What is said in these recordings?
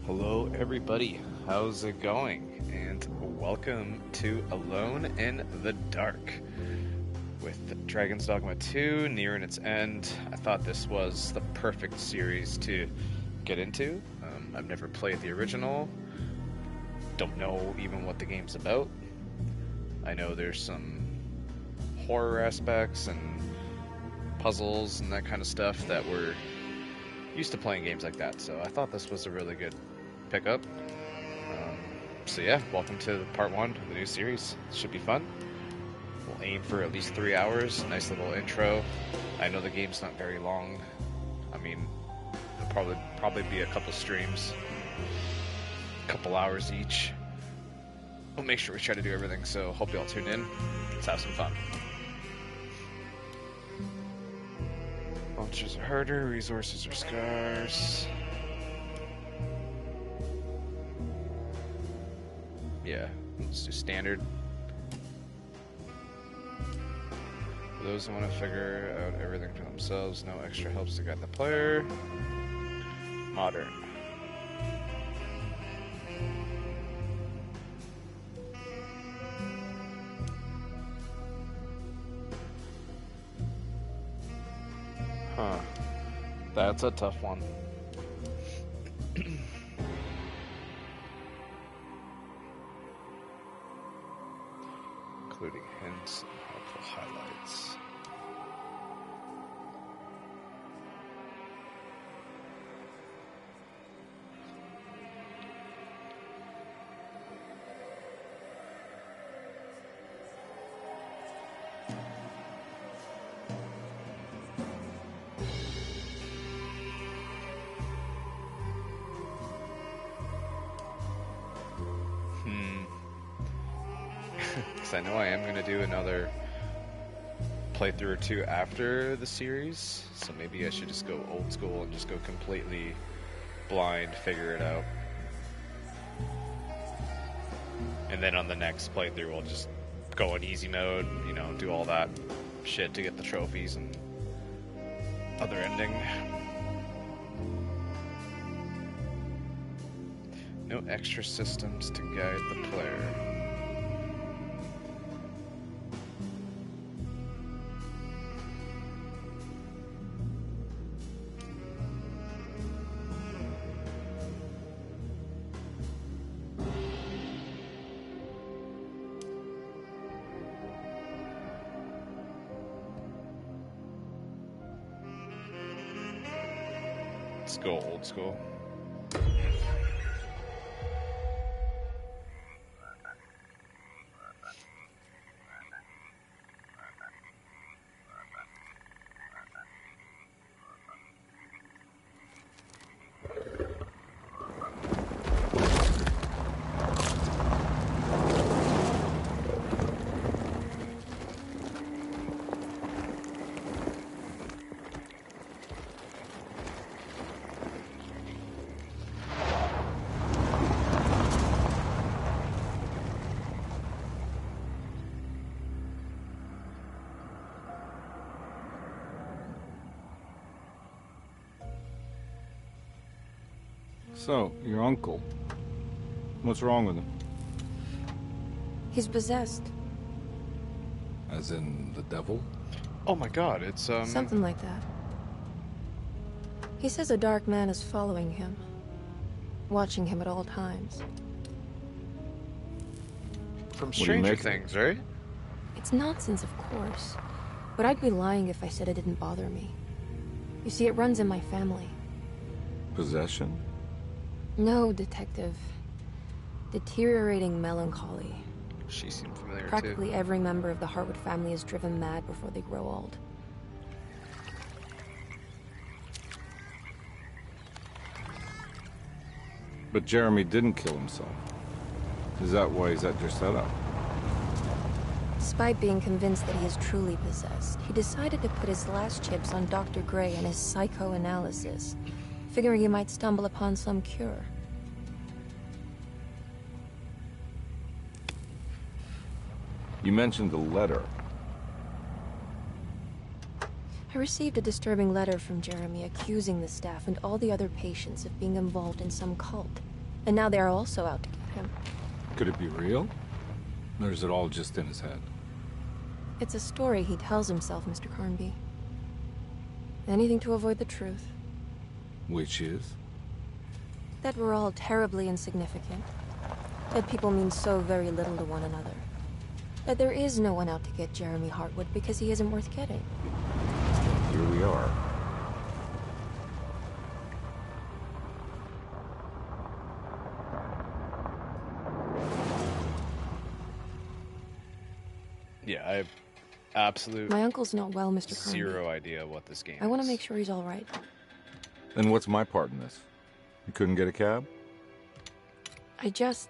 Hello everybody, how's it going? And welcome to Alone in the Dark. With Dragon's Dogma 2 nearing its end, I thought this was the perfect series to get into. I've never played the original, don't know even what the game's about. I know there's some horror aspects and puzzles and that kind of stuff that we're used to playing games like that, so I thought this was a really good pickup. So yeah, welcome to part 1 of the new series. It should be fun. We'll aim for at least 3 hours. Nice little intro. I know the game's not very long. I mean, it'll probably be a couple streams, a couple hours each. We'll make sure we try to do everything, so hope you all tune in. Let's have some fun. Monsters are harder, resources are scarce. Yeah, let's do standard. For those who want to figure out everything for themselves, no extra helps to guide the player. Modern. Huh. That's a tough one. Including hints and helpful highlights. Because I know I am going to do another playthrough or two after the series, so maybe I should just go old school and just go completely blind, figure it out. And then on the next playthrough we'll just go in easy mode, you know, do all that shit to get the trophies and other ending. No extra systems to guide the player. Let's go old school. So, your uncle. What's wrong with him? He's possessed. As in the devil? Oh my god, it's Something like that. He says a dark man is following him, watching him at all times. from do you Stranger make of it? Things, right? It's nonsense, of course, but I'd be lying if I said it didn't bother me. You see, it runs in my family. Possession? No, detective. Deteriorating melancholy. She seemed familiar Practically every member of the Harwood family is driven mad before they grow old. But Jeremy didn't kill himself. Is that why he's at your setup? Despite being convinced that he is truly possessed, he decided to put his last chips on Dr. Gray and his psychoanalysis, figuring he might stumble upon some cure. You mentioned a letter. I received a disturbing letter from Jeremy accusing the staff and all the other patients of being involved in some cult. And now they are also out to get him. Could it be real? Or is it all just in his head? It's a story he tells himself, Mr. Carnby. Anything to avoid the truth. Which is? That we're all terribly insignificant. That people mean so very little to one another. That there is no one out to get Jeremy Hartwood because he isn't worth getting. Here we are. Yeah, I have absolute My uncle's not well, Mr. Carnby. zero idea what this game is. I want to make sure he's all right. Then what's my part in this? You couldn't get a cab? I just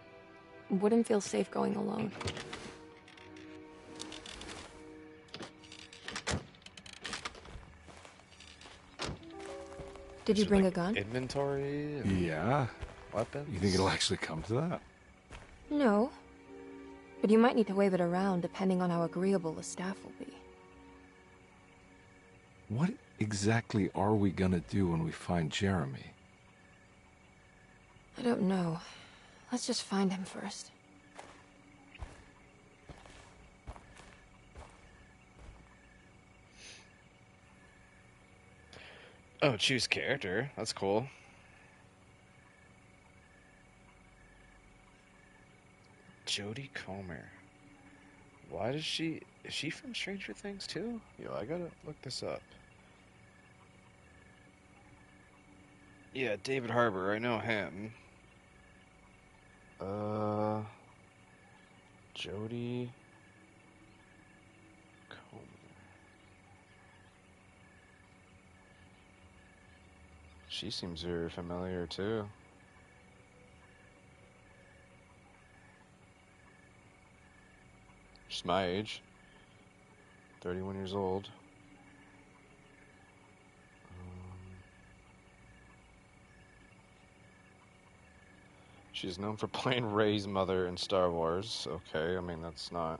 wouldn't feel safe going alone. Did you bring a gun? Inventory? And Yeah. weapons? You think it'll actually come to that? No. But you might need to wave it around depending on how agreeable the staff will be. What exactly are we gonna do when we find Jeremy? I don't know. Let's just find him first. Oh, choose character. That's cool. Jodie Comer. Why does she... Is she from Stranger Things too? Yo, I gotta look this up. Yeah, David Harbour. I know him. Jodie Comer. She seems very familiar too. She's my age. 31 years old. She's known for playing Rey's mother in Star Wars. Okay, I mean, that's not...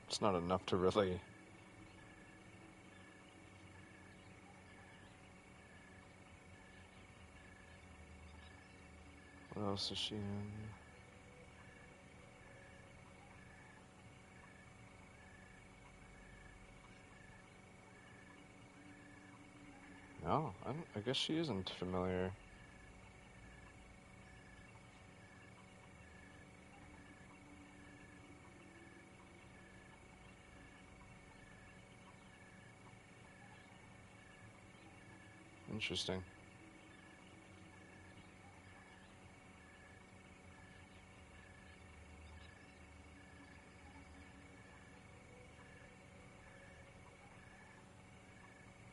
It's not enough to really... What else is she in? No, I guess she isn't familiar. Interesting.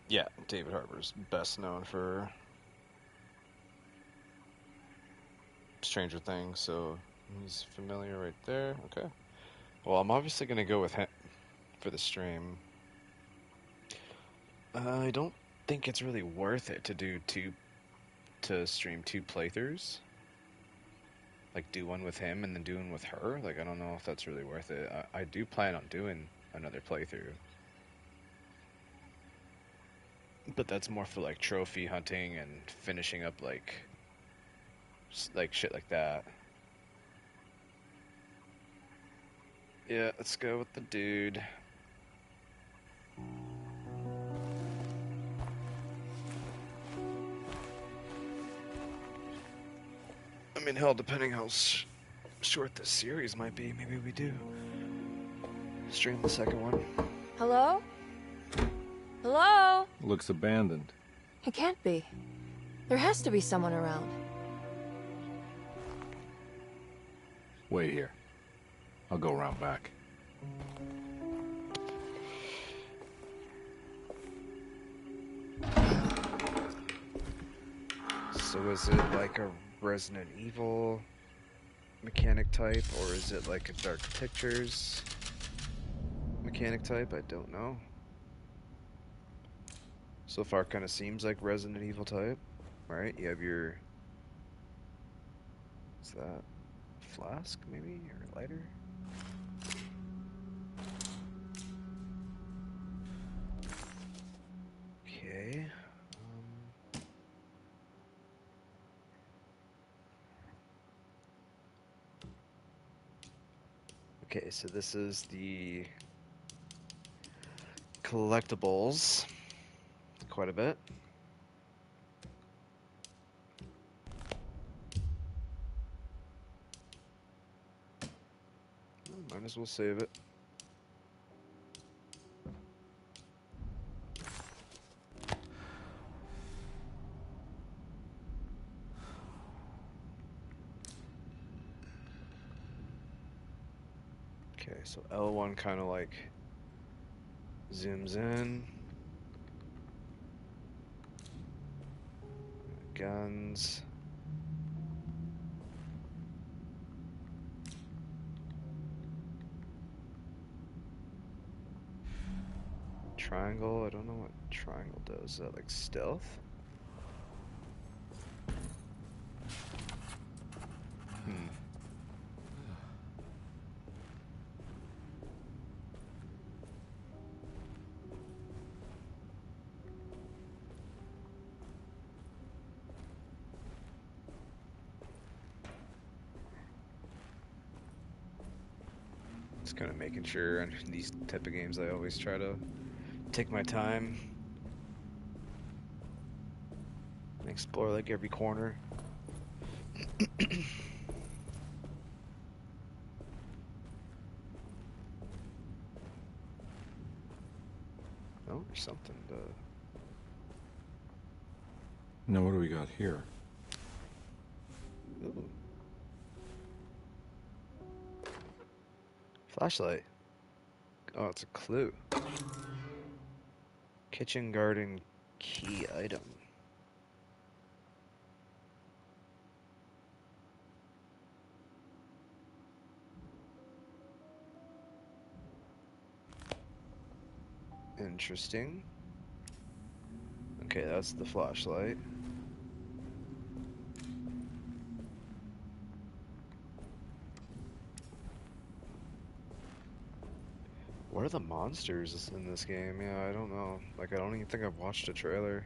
Yeah, David Harbour's best known for Stranger Things, so he's familiar right there. Okay. Well, I'm obviously going to go with him for the stream. I don't think it's really worth it to stream two playthroughs. Like, do one with him and then do one with her. Like, I don't know if that's really worth it. I do plan on doing another playthrough. But that's more for, like, trophy hunting and finishing up, like shit like that. Yeah, let's go with the dude. I mean, hell, depending how short this series might be, maybe we do stream the second one. Hello? Hello? Looks abandoned. It can't be. There has to be someone around. Wait here. I'll go around back. So is it like a Resident Evil mechanic type, or is it like a Dark Pictures mechanic type? I don't know. So far kind of seems like Resident Evil type, right? You have your... What's that? Flask, maybe? Or lighter? Okay. Okay, so this is the collectibles. Quite a bit. Might as well save it. Okay, so L1 kind of like zooms in. Guns. Triangle, I don't know what triangle does. Is that like stealth? Hmm. Just kind of making sure in these type of games I always try to take my time. Explore like every corner. Oh, there's something to... Now what do we got here? Ooh. Flashlight. Oh, it's a clue. Kitchen garden key item. Interesting. Okay, that's the flashlight. What are the monsters in this game? Yeah, I don't know. Like, I don't even think I've watched a trailer.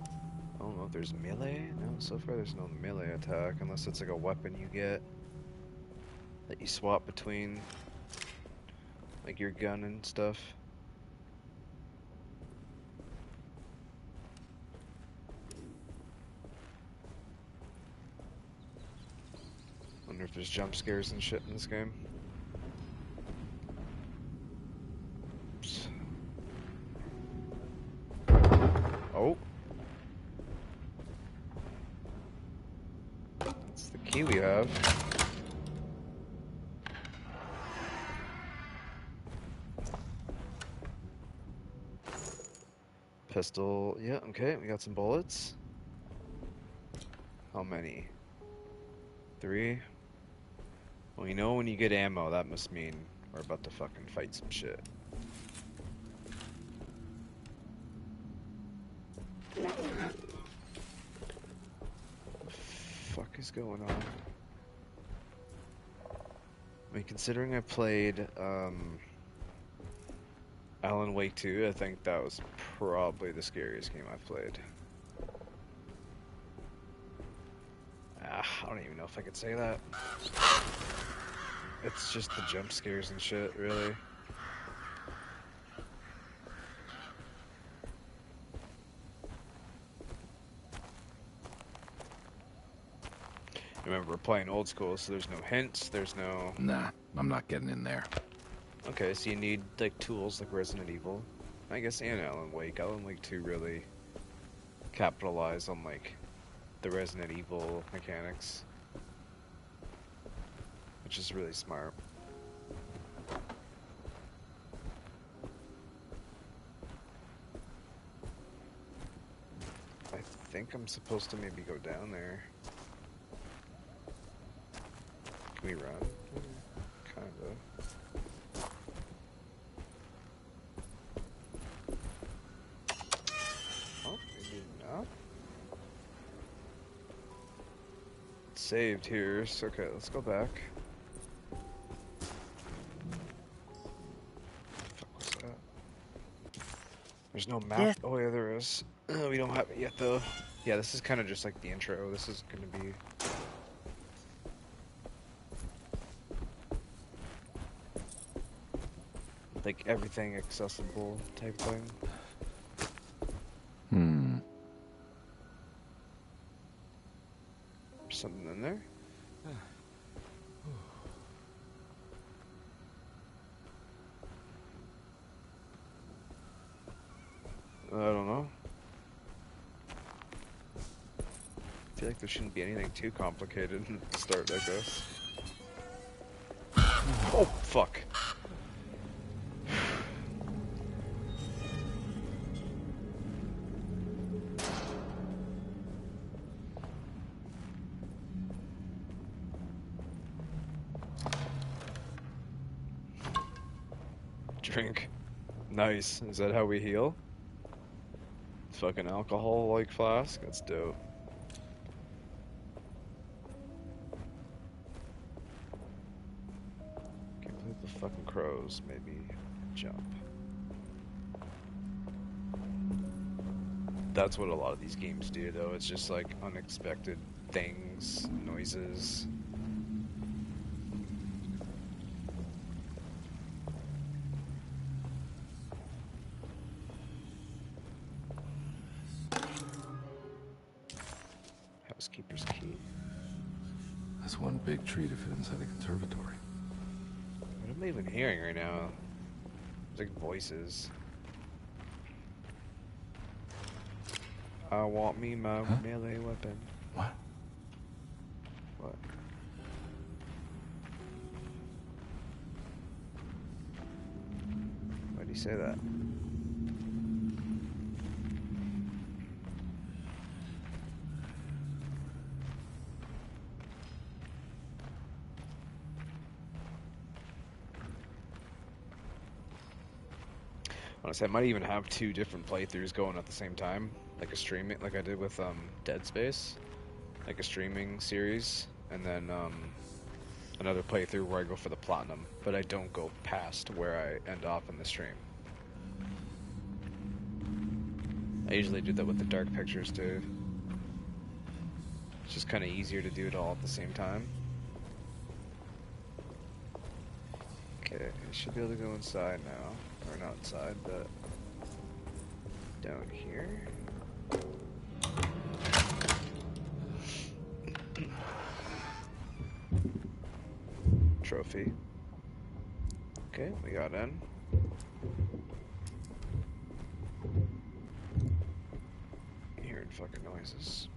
I don't know if there's melee. No, so far there's no melee attack, unless it's like a weapon you get that you swap between, like your gun and stuff. Wonder if there's jump scares and shit in this game. Oops. Oh. That's the key we have. Pistol. Yeah, okay, we got some bullets. How many? 3? Well, you know when you get ammo, that must mean we're about to fucking fight some shit. What the fuck is going on? I mean, considering I played, Alan Wake 2, I think that was probably the scariest game I've played. I don't even know if I could say that. It's just the jump scares and shit, really. Remember, we're playing old school, so there's no hints, there's no... Nah, I'm not getting in there. Okay, so you need, like, tools like Resident Evil. I guess, and Alan Wake. Alan Wake 2 really capitalized on, like, the Resident Evil mechanics. Which is really smart. I think I'm supposed to maybe go down there. Can we run? Kinda. Oh, maybe not. It's saved here, so okay, let's go back. Fuck was that? There's no map. Oh yeah, there is. We don't have it yet though. Yeah, this is kind of just like the intro. This is going to be... like everything accessible type thing. There's something in there? I don't know. I feel like there shouldn't be anything too complicated to start, I guess. Oh, fuck. Drink. Nice. Is that how we heal? Fucking alcohol-like flask? That's dope. Can't believe the fucking crows made me jump. That's what a lot of these games do, though. It's just like unexpected things, noises. Housekeeper's key. That's one big tree to fit inside a conservatory. What am I even hearing right now? It's like voices. I want me my melee weapon. What? What? Why'd he say that? Honestly, I might even have 2 different playthroughs going at the same time, like a streaming, like I did with Dead Space, like a streaming series, and then another playthrough where I go for the platinum, but I don't go past where I end off in the stream. I usually do that with the dark pictures too. It's just kind of easier to do it all at the same time. Okay, I should be able to go inside now. Or not inside, but down here. Trophy. Okay, we got in. Hearing fucking noises.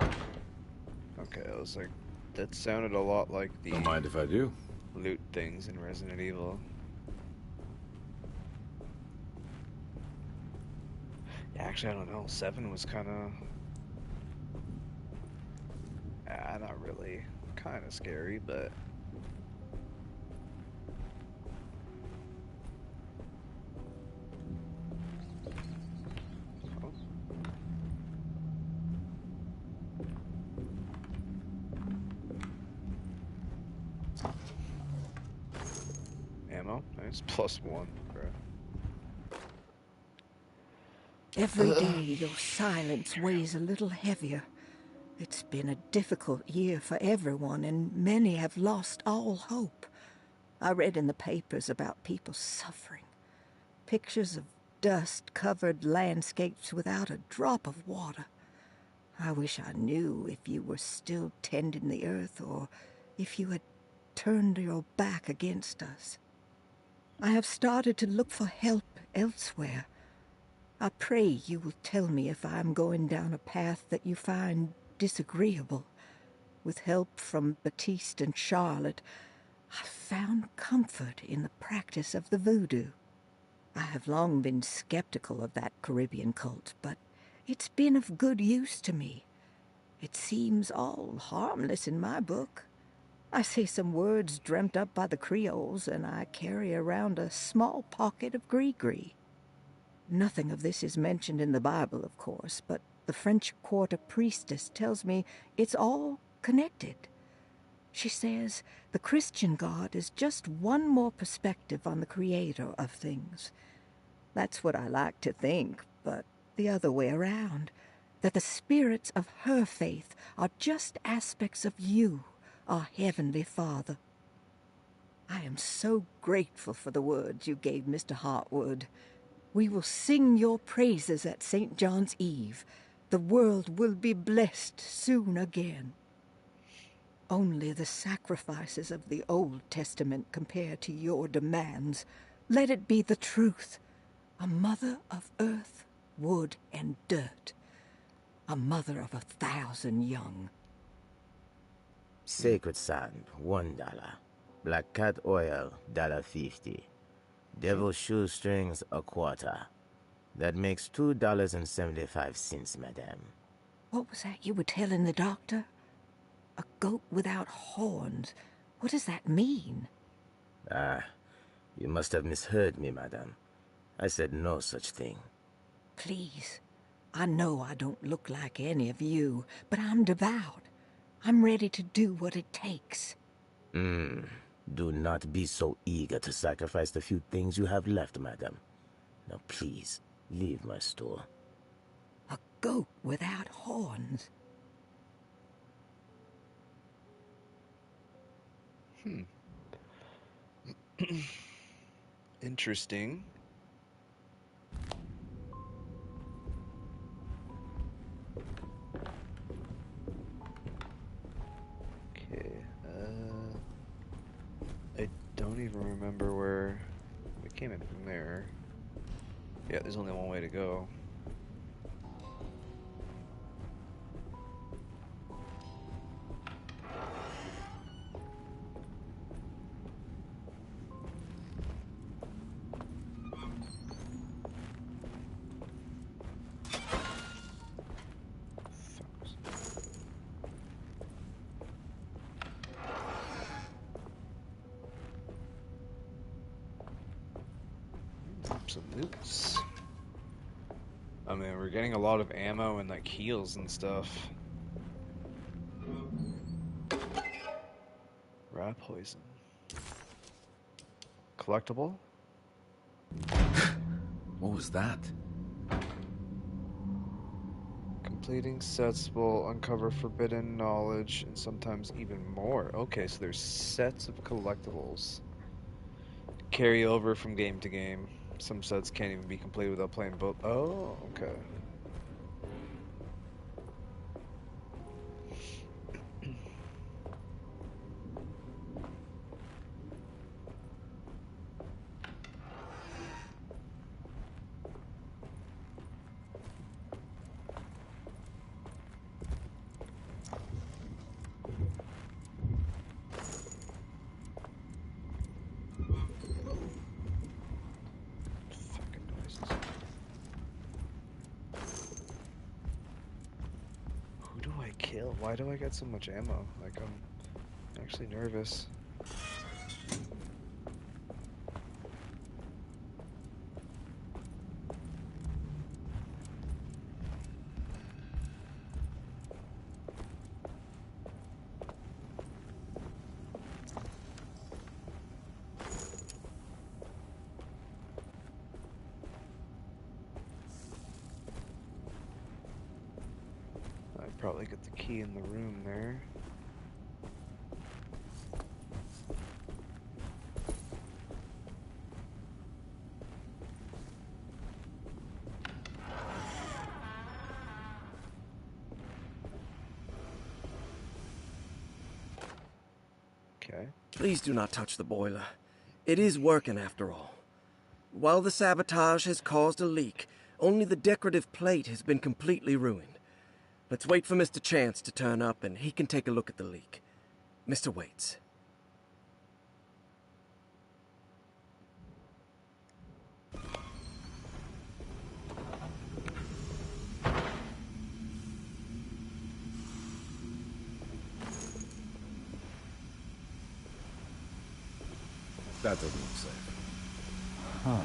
Okay, I was like, that sounded a lot like the... Don't mind if I do. Loot things in Resident Evil. Yeah, actually, I don't know. 7 was kind of... not really. Kind of scary, but... Oh. Ammo, nice. +1. Every day your silence weighs a little heavier. It's been a difficult year for everyone, and many have lost all hope. I read in the papers about people suffering. Pictures of dust-covered landscapes without a drop of water. I wish I knew if you were still tending the earth or if you had turned your back against us. I have started to look for help elsewhere. I pray you will tell me if I am going down a path that you find disagreeable. With help from Baptiste and Charlotte, I found comfort in the practice of the voodoo. I have long been skeptical of that Caribbean cult, but it's been of good use to me. It seems all harmless in my book. I say some words dreamt up by the Creoles, and I carry around a small pocket of gree-gree. Nothing of this is mentioned in the Bible, of course, but the French Quarter priestess tells me it's all connected. She says the Christian God is just one more perspective on the creator of things. That's what I like to think, but the other way around. That the spirits of her faith are just aspects of you, our Heavenly Father. I am so grateful for the words you gave Mr. Hartwood. We will sing your praises at St. John's Eve. The world will be blessed soon again. Only the sacrifices of the Old Testament compare to your demands. Let it be the truth. A mother of earth, wood, and dirt. A mother of 1,000 young. Sacred sand, $1. Black cat oil, $1.50. Devil shoestrings, a quarter. That makes $2.75, madame. What was that you were telling the doctor? A goat without horns. What does that mean? Ah, you must have misheard me, madame. I said no such thing. Please. I know I don't look like any of you, but I'm devout. I'm ready to do what it takes. Do not be so eager to sacrifice the few things you have left, madame. Now please, leave my store. A goat without horns. Interesting. Okay, I don't even remember where we came in from there. Yeah, there's only one way to go. Some loots. I mean, we're getting a lot of ammo and like heals and stuff. Rat poison. Collectible? What was that? Completing sets will uncover forbidden knowledge and sometimes even more. Okay, so there's sets of collectibles. Carry over from game to game. Some sets can't even be completed without playing both. Oh, okay. Kill? Why do I get so much ammo? Like, I'm actually nervous. Probably get the key in the room there. Okay. Please do not touch the boiler. It is working after all. While the sabotage has caused a leak, only the decorative plate has been completely ruined. Let's wait for Mr. Chance to turn up and he can take a look at the leak. Mr. Waits. That doesn't look safe. Huh.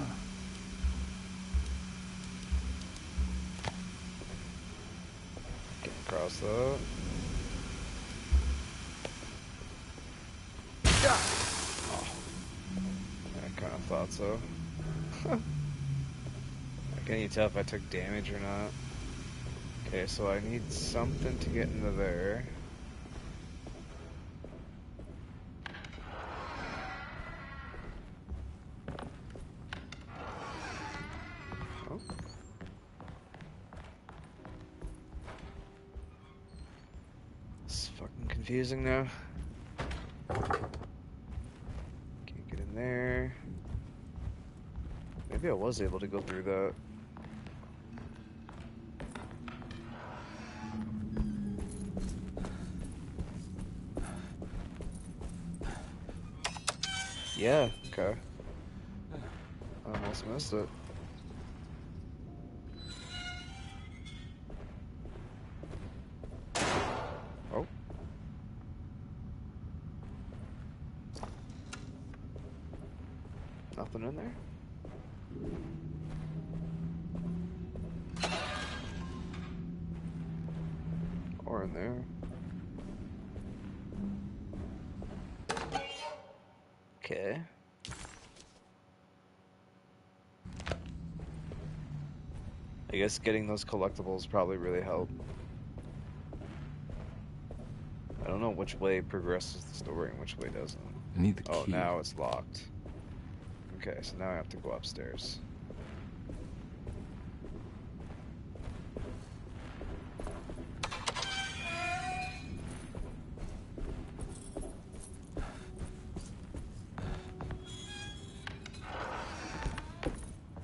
Get across though. Oh. I kind of thought so. Can you tell if I took damage or not? Okay, so I need something to get into there. Oh. It's fucking confusing now. Can't get in there. Maybe I was able to go through that. Yeah, okay. I almost missed it. Oh. Nothing in there? Or in there. Okay. I guess getting those collectibles probably really help. I don't know which way progresses the story and which way doesn't. I need the key. Oh, now it's locked. Okay, so now I have to go upstairs.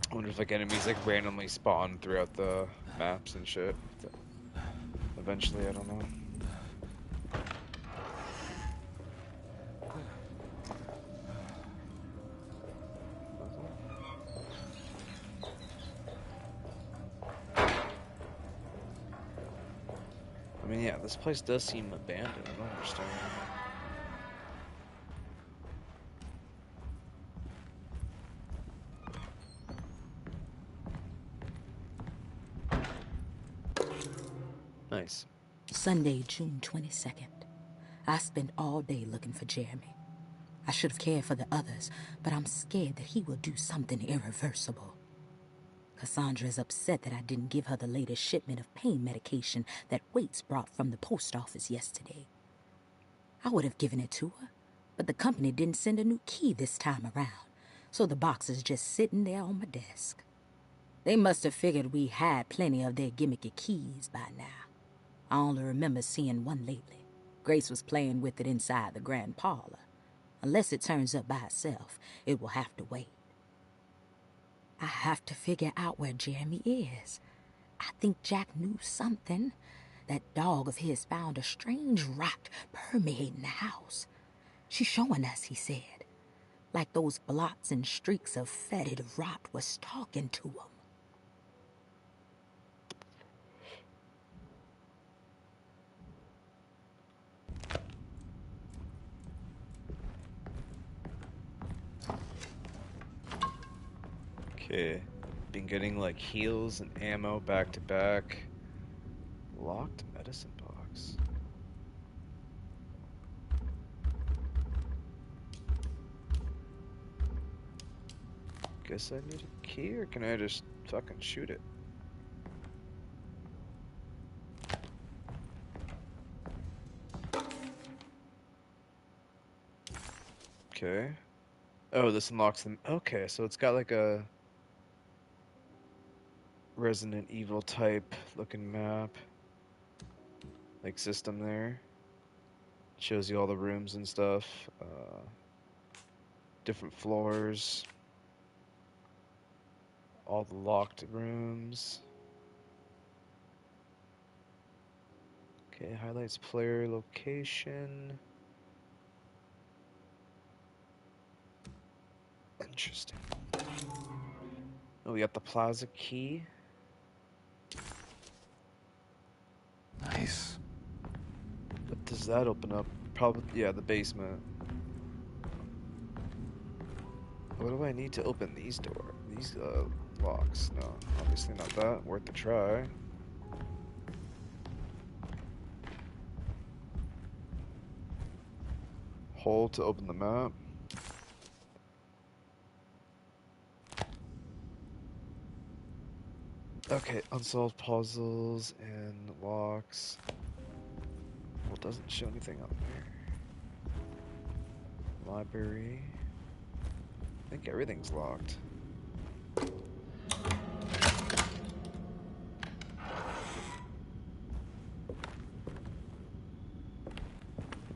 I wonder if like enemies like randomly spawn throughout the maps and shit. Eventually, I don't know. I mean, yeah, this place does seem abandoned. I don't understand. Nice. Sunday, June 22nd. I spent all day looking for Jeremy. I should have cared for the others, but I'm scared that he will do something irreversible. Cassandra is upset that I didn't give her the latest shipment of pain medication that Waits brought from the post office yesterday. I would have given it to her, but the company didn't send a new key this time around, so the box is just sitting there on my desk. They must have figured we had plenty of their gimmicky keys by now. I only remember seeing one lately. Grace was playing with it inside the grand parlor. Unless it turns up by itself, it will have to wait. I have to figure out where Jeremy is. I think Jack knew something. That dog of his found a strange rot permeating the house. She's showing us, he said. Like those blots and streaks of fetid rot was talking to him. Okay. Been getting like heals and ammo back to back. Locked medicine box. Guess I need a key, or can I just fucking shoot it? Okay. Oh, this unlocks them. Okay, so it's got like a Resident Evil type looking map. Like system there. Shows you all the rooms and stuff. Different floors. All the locked rooms. Okay, highlights player location. Interesting. Oh, we got the plaza key. Nice. What does that open up? Probably, yeah, the basement. What do I need to open these doors? These locks? No, obviously not that. Worth a try. Hold to open the map. Okay, unsolved puzzles and locks. Well, it doesn't show anything up there. Library. I think everything's locked.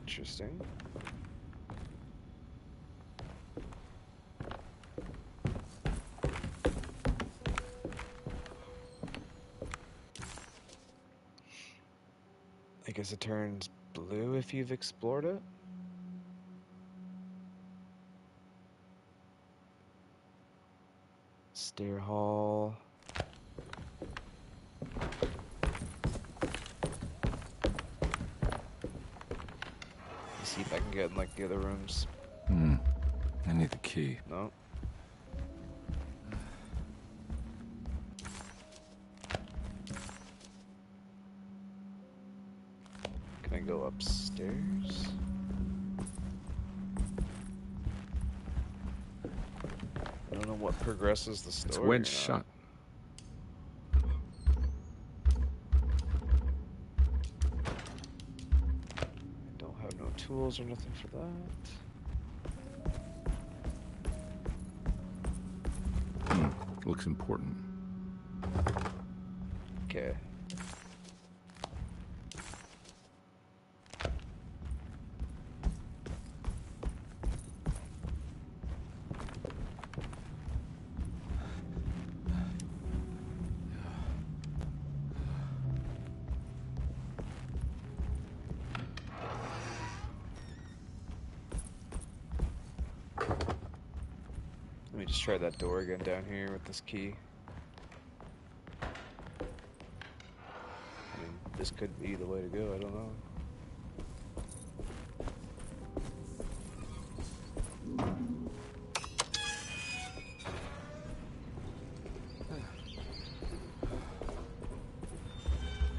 Interesting. I guess it turns blue if you've explored it. Stair hall. Let's see if I can get in like the other rooms. I need the key. No. Can I go upstairs? I don't know what progresses the story. It's wedged shut. I don't have no tools or nothing for that. Looks important. Okay. Let me just try that door again down here with this key. I mean, this could be the way to go, I don't know.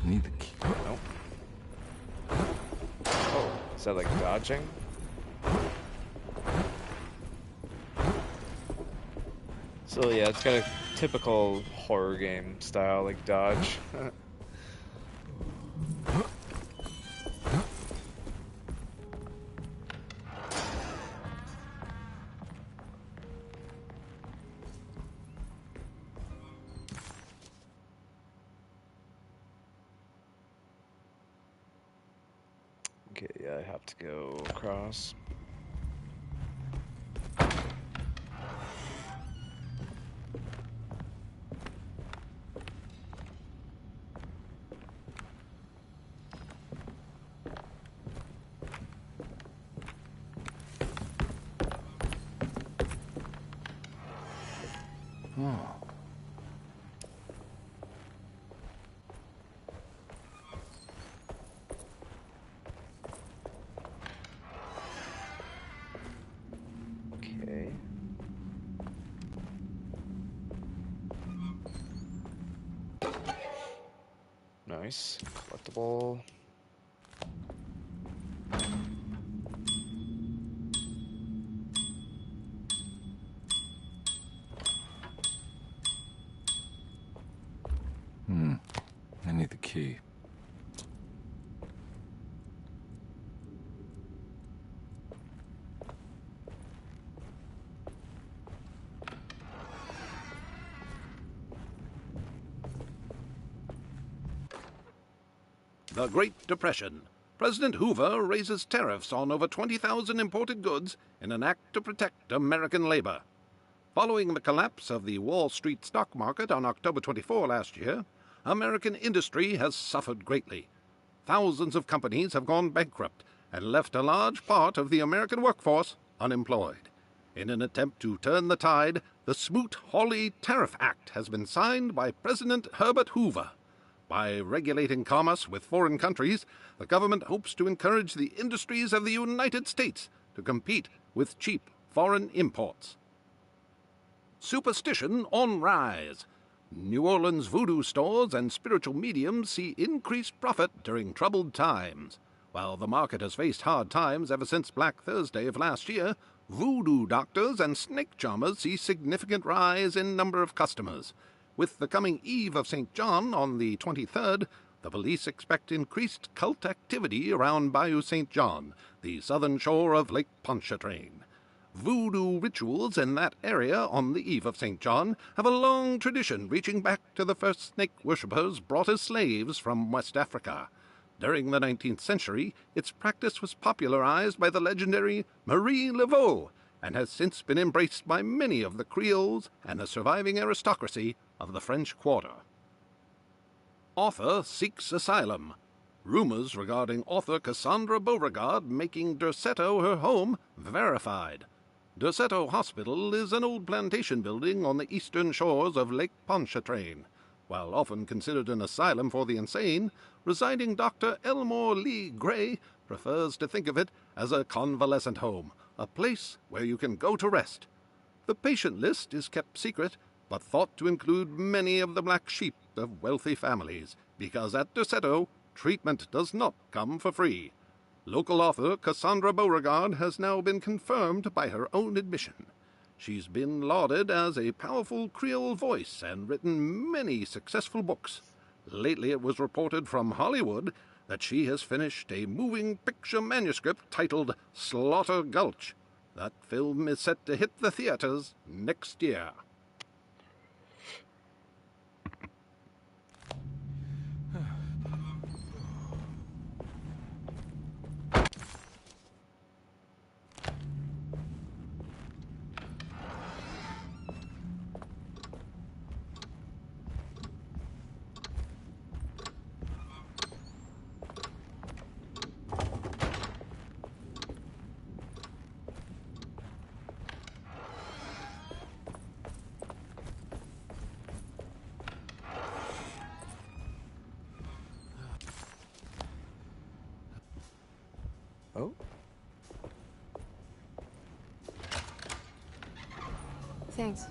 I need the key. Nope. Oh, is that like dodging? So yeah, it's got a typical horror game style, like dodge. Okay, yeah, I have to go across. Oh. Okay. Nice. Collectible. I need the key. The Great Depression. President Hoover raises tariffs on over 20,000 imported goods in an act to protect American labor. Following the collapse of the Wall Street stock market on October 24 last year, American industry has suffered greatly. Thousands of companies have gone bankrupt and left a large part of the American workforce unemployed. In an attempt to turn the tide, the Smoot-Hawley Tariff Act has been signed by President Herbert Hoover. By regulating commerce with foreign countries, the government hopes to encourage the industries of the United States to compete with cheap foreign imports. Superstition on rise. New Orleans voodoo stores and spiritual mediums see increased profit during troubled times. While the market has faced hard times ever since Black Thursday of last year, voodoo doctors and snake charmers see significant rise in number of customers. With the coming Eve of St. John on the 23rd, the police expect increased cult activity around Bayou St. John, the southern shore of Lake Pontchartrain. Voodoo rituals in that area on the Eve of St. John have a long tradition reaching back to the first snake worshippers brought as slaves from West Africa. During the 19th century, its practice was popularized by the legendary Marie Laveau and has since been embraced by many of the Creoles and the surviving aristocracy of the French Quarter. Author seeks asylum. Rumors regarding author Cassandra Beauregard making Derceto her home verified. Derceto Hospital is an old plantation building on the eastern shores of Lake Pontchartrain. While often considered an asylum for the insane, residing Dr. Elmore Lee Gray prefers to think of it as a convalescent home, a place where you can go to rest. The patient list is kept secret, but thought to include many of the black sheep of wealthy families, because at Derceto, treatment does not come for free. Local author Cassandra Beauregard has now been confirmed by her own admission. She's been lauded as a powerful Creole voice and written many successful books. Lately it was reported from Hollywood that she has finished a moving picture manuscript titled Slaughter Gulch. That film is set to hit the theaters next year. Oh. Thanks.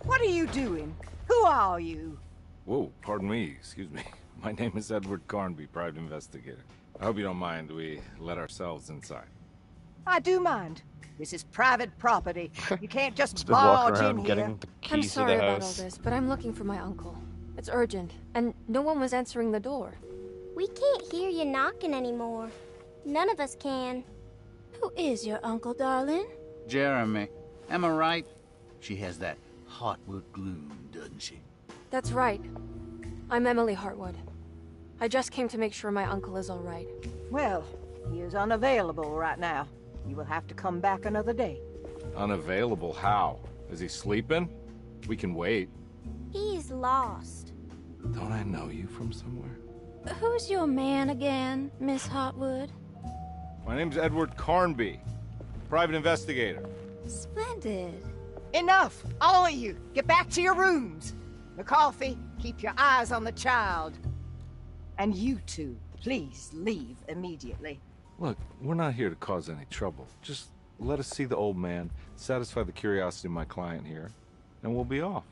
What are you doing? Who are you? Whoa, pardon me, excuse me. My name is Edward Carnby, private investigator. I hope you don't mind we let ourselves inside. I do mind. This is private property. You can't just Just been walking barge in around here. getting the I'm keys to sorry the about all house. this, but I'm looking for my uncle. It's urgent, and no one was answering the door. We can't hear you knocking anymore. None of us can. Who is your uncle, darling? Jeremy. Am I right? She has that Hartwood gloom, doesn't she? That's right. I'm Emily Hartwood. I just came to make sure my uncle is all right. Well, he is unavailable right now. You will have to come back another day. Unavailable how? Is he sleeping? We can wait. He's lost. Don't I know you from somewhere? Who's your man again, Miss Hartwood? My name's Edward Carnby, private investigator. Splendid. Enough! All of you, get back to your rooms. McCarthy, keep your eyes on the child. And you two, please leave immediately. Look, we're not here to cause any trouble. Just let us see the old man, satisfy the curiosity of my client here, and we'll be off.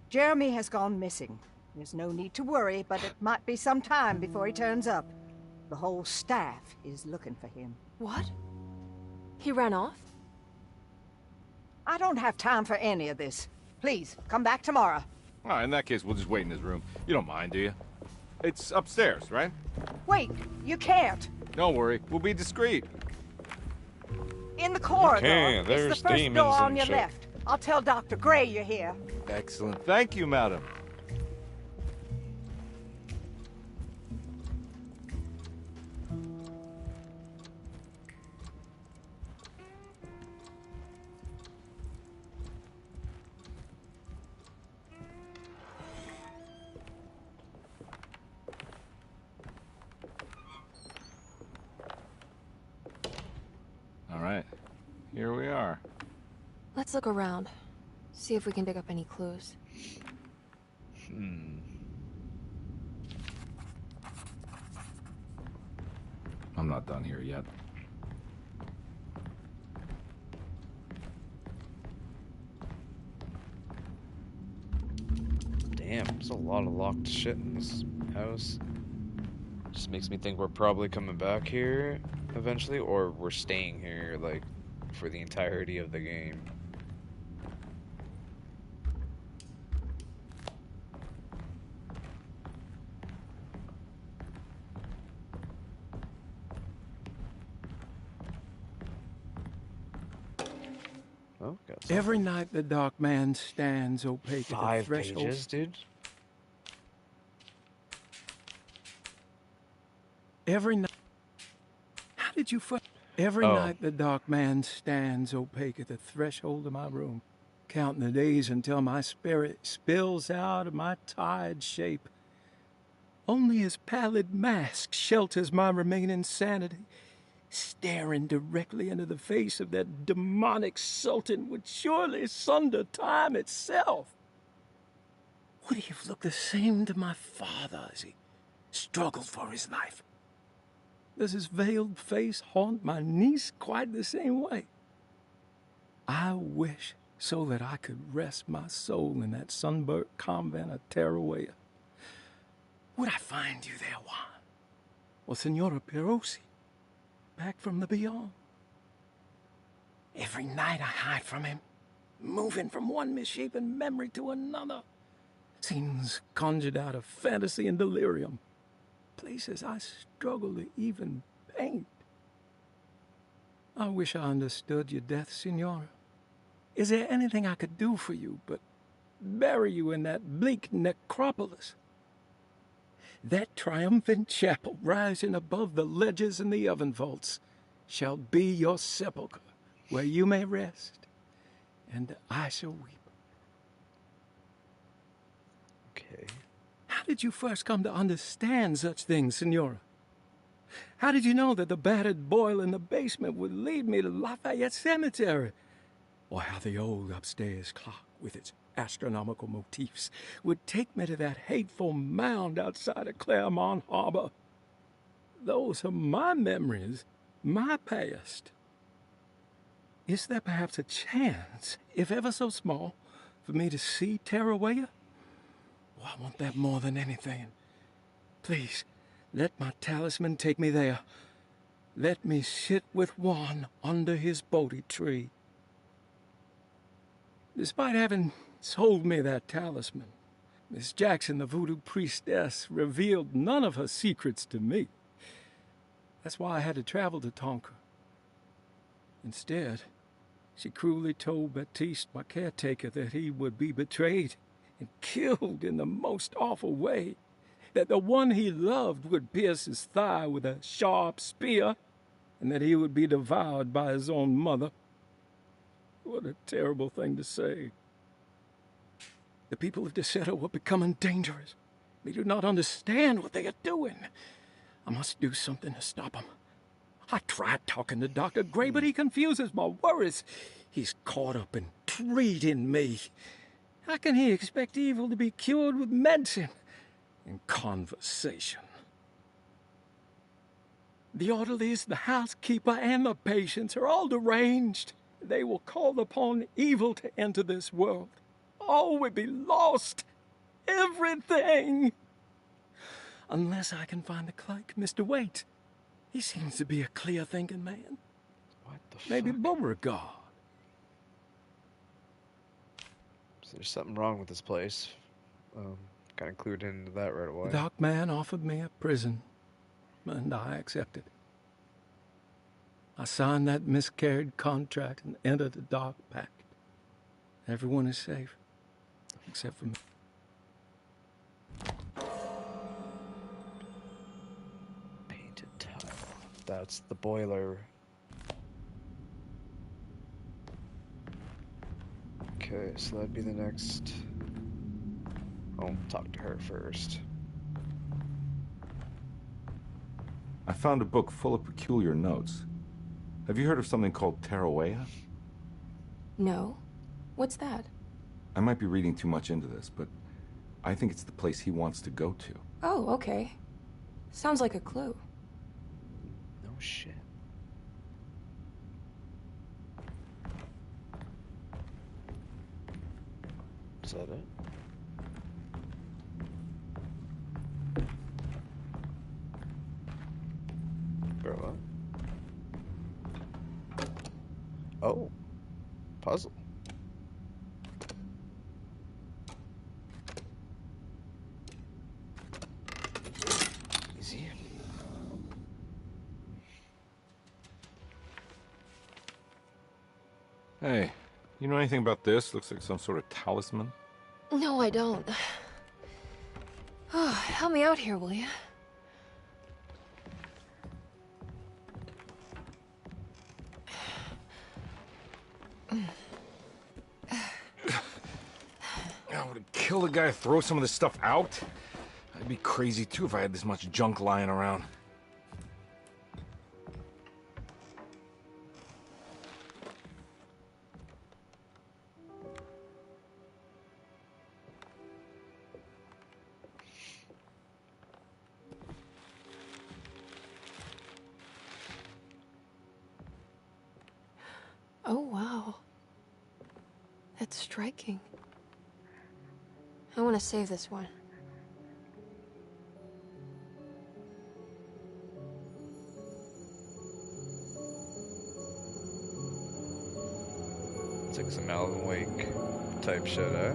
Jeremy has gone missing. There's no need to worry, but it might be some time before he turns up. The whole staff is looking for him. What? He ran off? I don't have time for any of this. Please, come back tomorrow. All right, in that case, we'll just wait in his room. You don't mind, do you? It's upstairs, right? Wait, you can't. Don't worry, we'll be discreet. In the corridor. Okay, It's there's the first demons door on and your shit. left. I'll tell Dr. Gray you're here. Excellent. Thank you, madam. All right, here we are. Let's look around. See if we can dig up any clues. I'm not done here yet. Damn, there's a lot of locked shit in this house. Just makes me think we're probably coming back here eventually, or we're staying here, like, for the entirety of the game. Oh, got something. Every night the dark man stands opaque at the 5 threshold. pages, dude. Every night. How did you find? Every night the dark man stands opaque at the threshold of my room, counting the days until my spirit spills out of my tired shape. Only his pallid mask shelters my remaining sanity. Staring directly into the face of that demonic sultan would surely sunder time itself. Would he have looked the same to my father as he struggled for his life? Does his veiled face haunt my niece quite the same way? I wish so that I could rest my soul in that sunburnt convent of Tarawea. Would I find you there, Juan? Or Senora Perosi, back from the beyond? Every night I hide from him, moving from one misshapen memory to another. Scenes conjured out of fantasy and delirium. Places I struggle to even paint. I wish I understood your death, Senora. Is there anything I could do for you but bury you in that bleak necropolis? That triumphant chapel rising above the ledges and the oven vaults shall be your sepulchre, where you may rest, and I shall weep. Okay. How did you first come to understand such things, Senora? How did you know that the battered boiler in the basement would lead me to Lafayette Cemetery? Or how the old upstairs clock, with its astronomical motifs, would take me to that hateful mound outside of Claremont Harbor? Those are my memories, my past. Is there perhaps a chance, if ever so small, for me to see Tarawea? Oh, I want that more than anything. Please, let my talisman take me there. Let me sit with Juan under his Bodhi tree. Despite having sold me that talisman, Miss Jackson, the voodoo priestess, revealed none of her secrets to me. That's why I had to travel to Tonka. Instead, she cruelly told Baptiste, my caretaker, that he would be betrayed and killed in the most awful way, that the one he loved would pierce his thigh with a sharp spear, and that he would be devoured by his own mother. What a terrible thing to say. The people of Deseto are becoming dangerous. They do not understand what they are doing. I must do something to stop them. I tried talking to Dr. Gray, but he confuses my worries. He's caught up in treating me. How can he expect evil to be cured with medicine and conversation? The orderlies, the housekeeper, and the patients are all deranged. They will call upon evil to enter this world. All will be lost. Everything. Unless I can find the clerk, Mr. Waite. He seems to be a clear-thinking man. What the Maybe fuck? Beauregard. So there's something wrong with this place. Got included into that right away. The dark man offered me a prison, and I accepted. I signed that miscarried contract and entered the dark pact. Everyone is safe, except for me. Painted tile. That's the boiler. Okay, so that'd be the next. I'll talk to her first. I found a book full of peculiar notes. Have you heard of something called Tarawea? No. What's that? I might be reading too much into this, but I think it's the place he wants to go to. Oh, okay. Sounds like a clue. No shit. Is that it? Bro, what? Oh. Puzzle. Easy. Hey, You know anything about this? Looks like some sort of talisman. No, I don't. Oh, help me out here, will you? I would kill the guy to throw some of this stuff out. I'd be crazy too if I had this much junk lying around. Oh, wow. That's striking. I want to save this one. It's like some Alan Wake type shit, eh?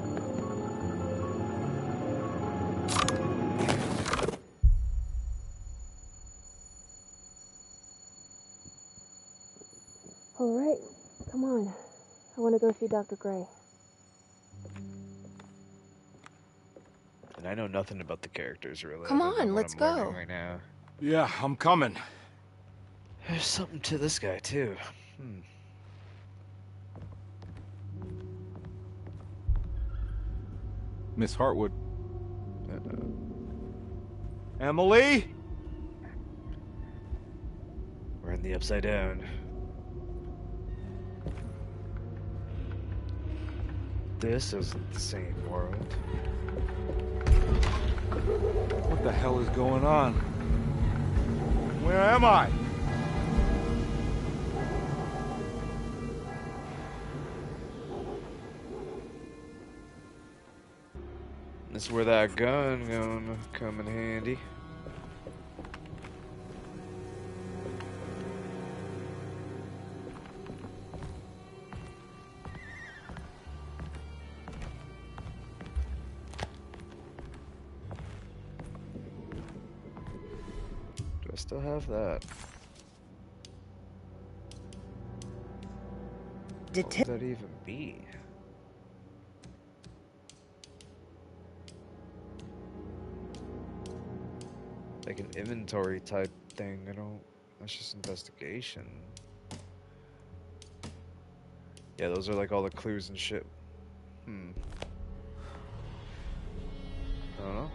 All right, come on. I want to go see Dr. Gray. And I know nothing about the characters really. Come other than on, what let's I'm go. learning right now. Yeah, I'm coming. There's something to this guy too. Miss Hartwood. Emily? We're in the Upside Down. This isn't the same world. What the hell is going on? Where am I? This is where that gun gonna come in handy. Do I still have that? What would that even be? Like an inventory type thing. That's just investigation. Yeah, those are like all the clues and shit. I don't know.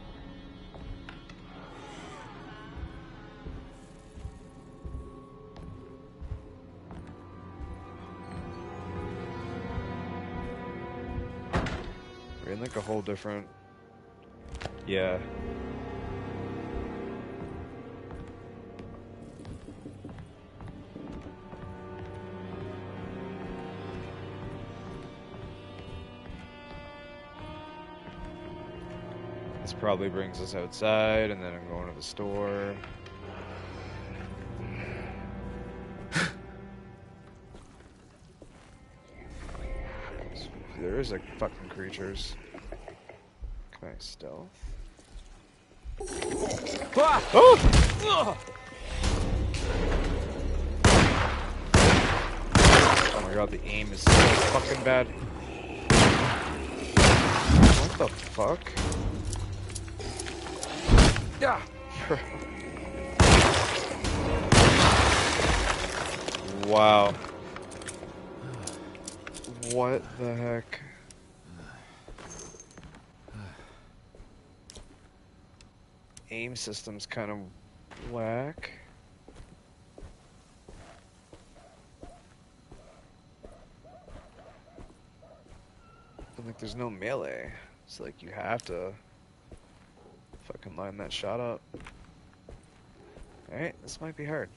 We're in like a whole different... Yeah. This probably brings us outside, and then I'm going to the store. There is like fucking creatures. Can I stealth? Ah! Oh! Oh my god, the aim is so fucking bad. What the fuck? Yeah. Wow. What the heck? Aim system's kind of whack. But like there's no melee. It's like you have to fucking line that shot up. Alright, this might be hard.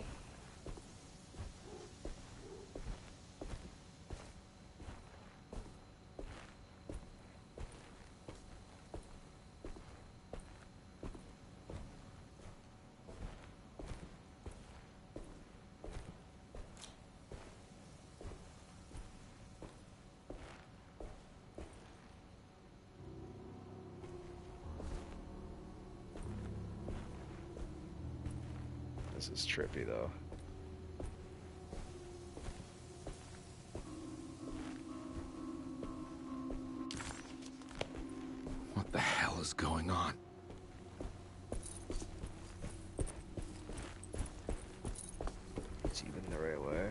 This is trippy though. going on? It's even the right way.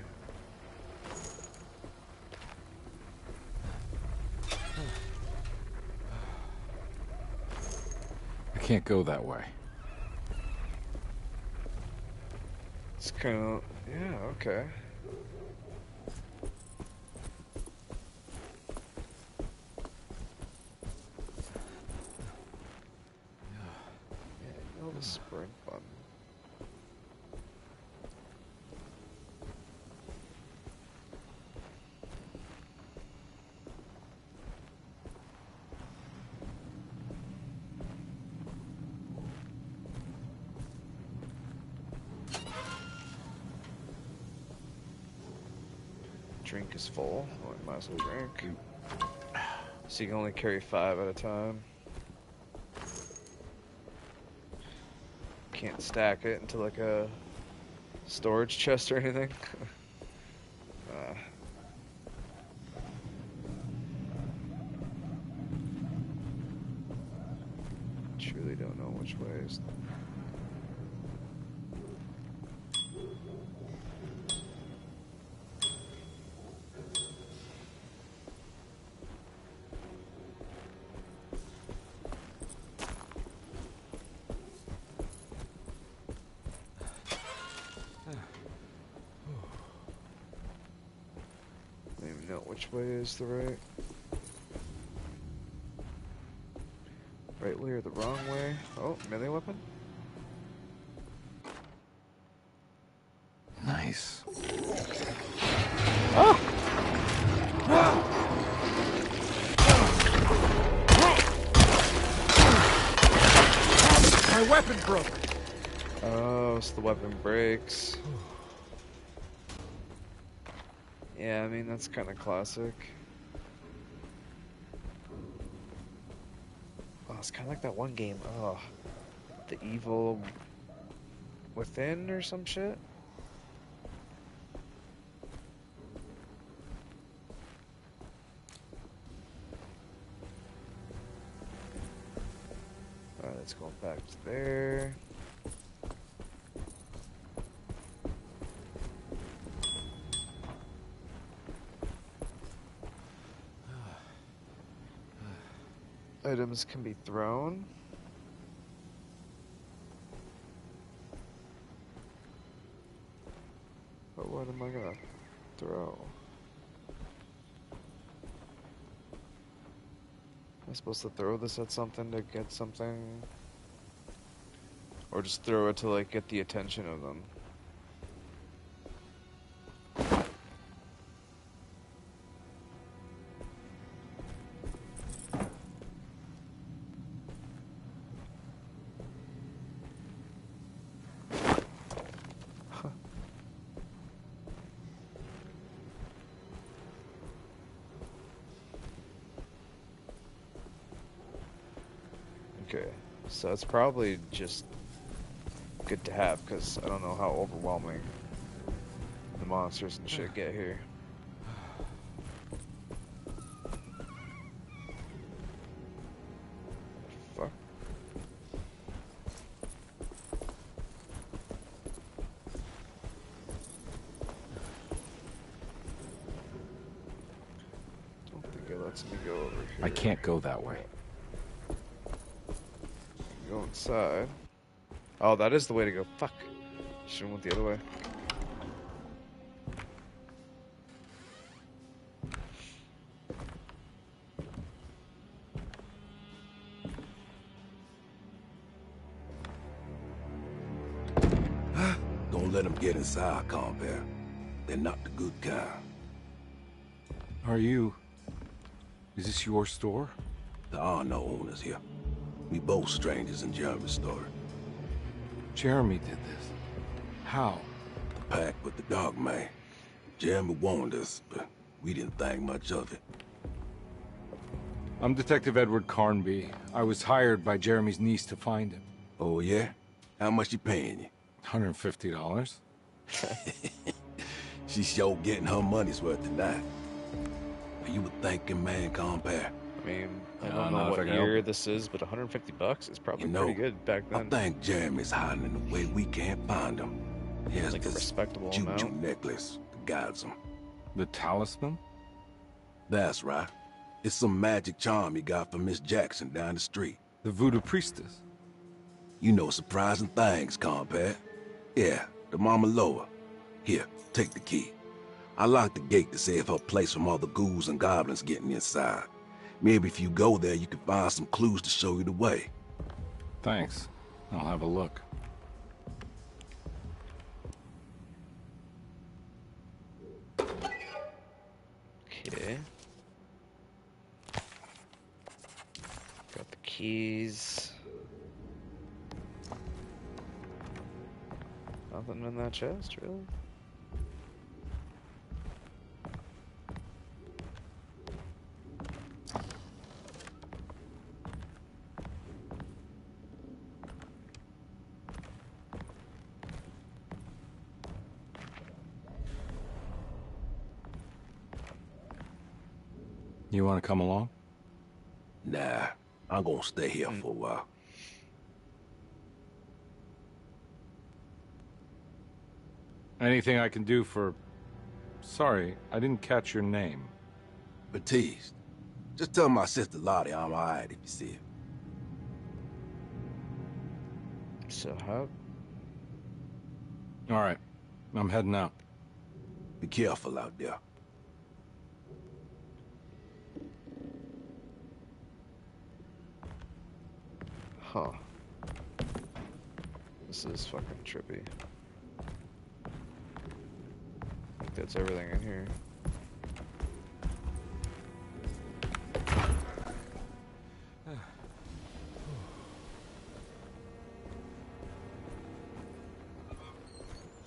I can't go that way. It's kind of... yeah, okay. Yeah, the sprint button. Drink is full. Oh, I might as well drink. So you can only carry 5 at a time. Can't stack it into like a storage chest or anything. Truly don't know which way is. Don't even know which way is the right. Right way or the wrong way? Oh, melee weapon? Nice. Oh! My weapon broke. Oh, so the weapon breaks. Yeah, I mean, that's kind of classic. Oh, it's kind of like that one game. Oh, The Evil Within or some shit? Alright, let's go back to there. Items can be thrown. But what am I gonna throw? Am I supposed to throw this at something to get something? Or just throw it to like get the attention of them? Okay, so it's probably just good to have because I don't know how overwhelming the monsters and shit get here. Fuck. Don't think it lets me go over here. I can't go that way. Go inside. Oh, that is the way to go. Fuck. Should've went the other way. Don't let them get inside, compare. They're not the good kind. Are you... Is this your store? There are no owners here. We both strangers in Jeremy's story. Jeremy did this. How? The pact with the dog man. Jeremy warned us, but we didn't think much of it. I'm Detective Edward Carnby. I was hired by Jeremy's niece to find him. Oh, yeah? How much she paying you? $150. She's sure getting her money's worth tonight. Are you a thinking man, compare? mean, I I don't don't know know if I what can help year you. this is, but $150 is probably You know, pretty good back I then. think Jeremy's hiding in a way we can't find him. He has Like a this respectable juju amount. necklace that guides him. The talisman? That's right. It's some magic charm he got from Miss Jackson down the street. The voodoo priestess? You know surprising things, compadre. Yeah, the Mama Loa. Here, take the key. I locked the gate to save her place from all the ghouls and goblins getting inside. Maybe if you go there, you can find some clues to show you the way. Thanks. I'll have a look. Okay. Got the keys. Nothing in that chest, really? You want to come along? Nah, I'm gonna stay here for a while. Anything I can do for... Sorry, I didn't catch your name. Baptiste. Just tell my sister Lottie I'm alright if you see her. So how... All right, I'm heading out. Be careful out there. Huh. This is fucking trippy. I think that's everything in here.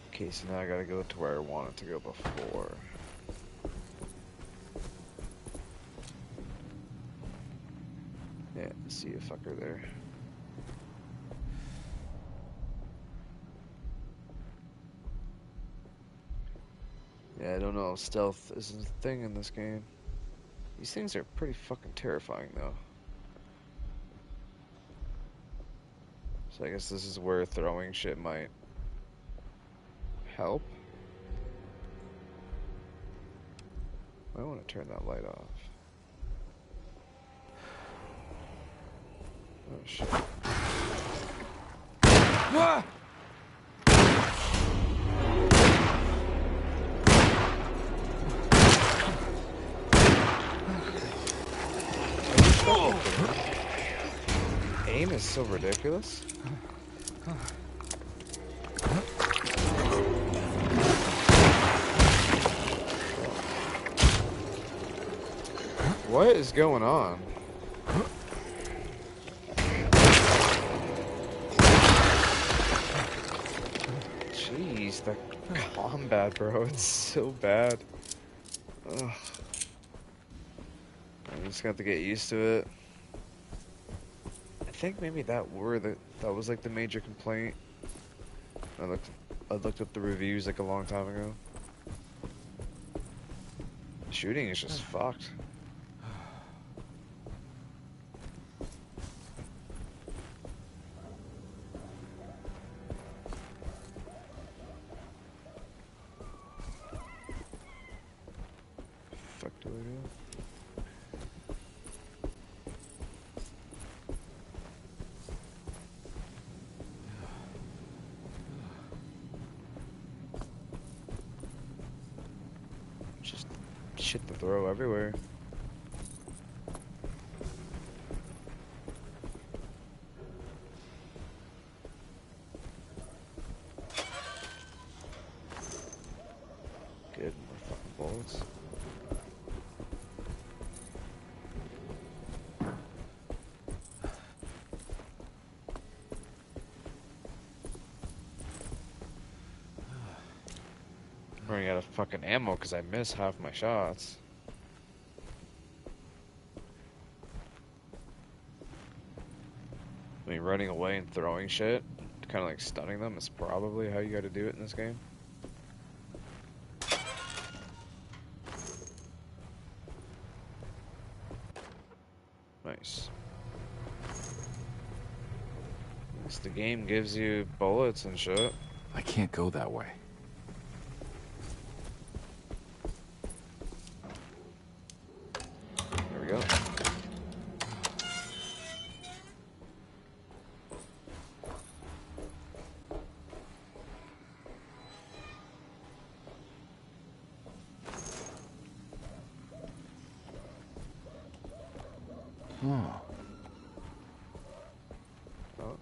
Okay, so now I gotta go to where I wanted to go before. Yeah, see a fucker there. Yeah, I don't know. Stealth isn't a thing in this game. These things are pretty fucking terrifying, though. So I guess this is where throwing shit might help. I want to turn that light off. Oh shit. Ah! Aim is so ridiculous. What is going on? Jeez, the combat, bro, it's so bad. Ugh. I'm just gonna have to get used to it. I think maybe that was like the major complaint. I looked up the reviews like a long time ago. Shooting is just fucked. Fuck do I do? Just shit to throw everywhere. Good, more fucking bullets. I'm running out of fucking ammo because I miss half my shots. I mean, running away and throwing shit, kind of like stunning them, is probably how you got to do it in this game. Nice. At least the game gives you bullets and shit. I can't go that way. There we go. Oh. Oh.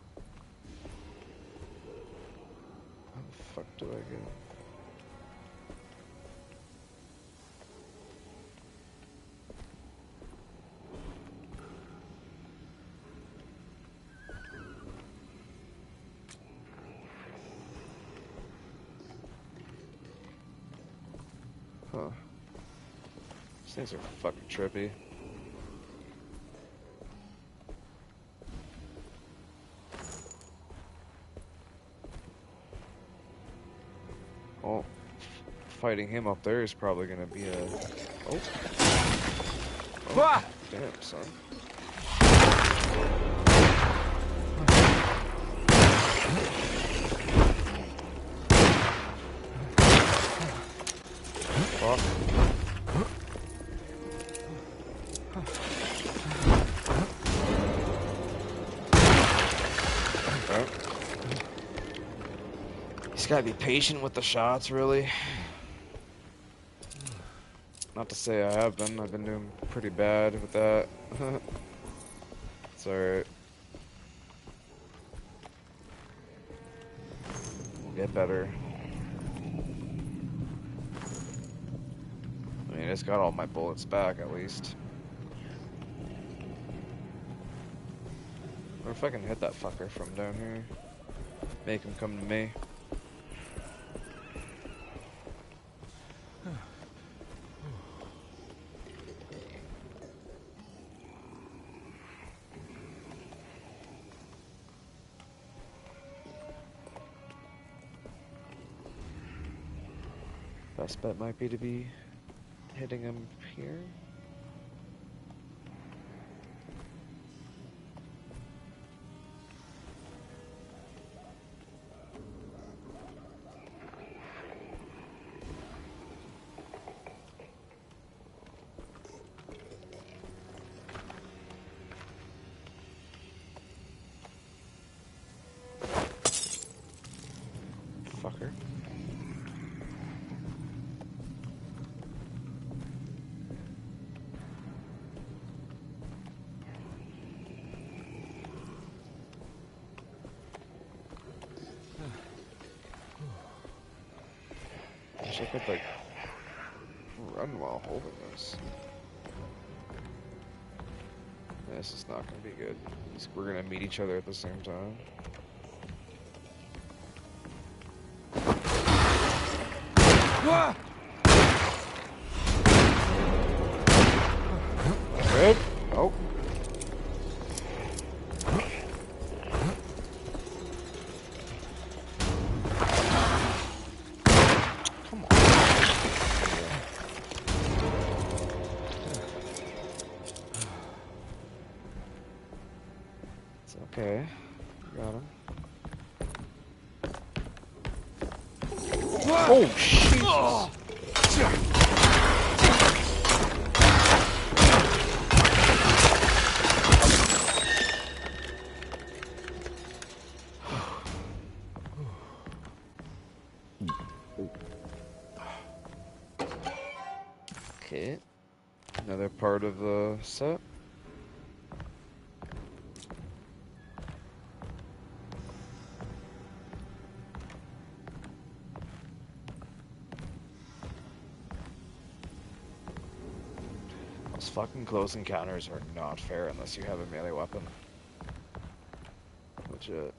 How the fuck do I get? Huh. These things are fucking trippy. Well, fighting him up there is probably gonna be a... Oh. Oh, damn, son. Fuck. Okay. He's gotta be patient with the shots, really. Not to say I have been. I've been doing pretty bad with that. It's alright. We'll get better. I mean, it's got all my bullets back, at least. Or if I can hit that fucker from down here. Make him come to me. Best bet might be to be hitting him here. Fucker. Wish I could, like, run while holding this. This is not gonna be good. We're gonna meet each other at the same time. Good. Oh. Come on. It's okay. Got him. Oh, shit. Okay. Another part of the set. Those fucking close encounters are not fair unless you have a melee weapon. Legit.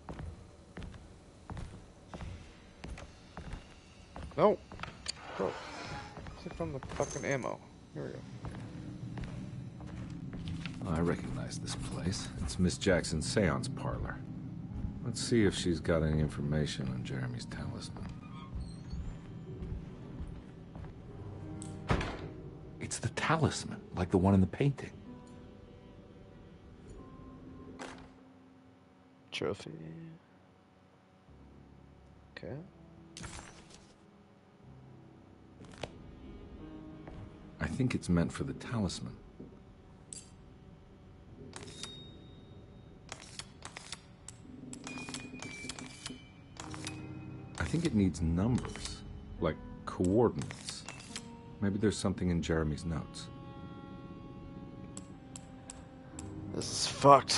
No! Bro. Click on the fucking ammo. Here we go. Oh, I recognize this place. It's Miss Jackson's seance parlor. Let's see if she's got any information on Jeremy's talisman. It's the talisman, like the one in the painting. trophy. Okay. I think it's meant for the talisman. I think it needs numbers, like coordinates. Maybe there's something in Jeremy's notes. This is fucked.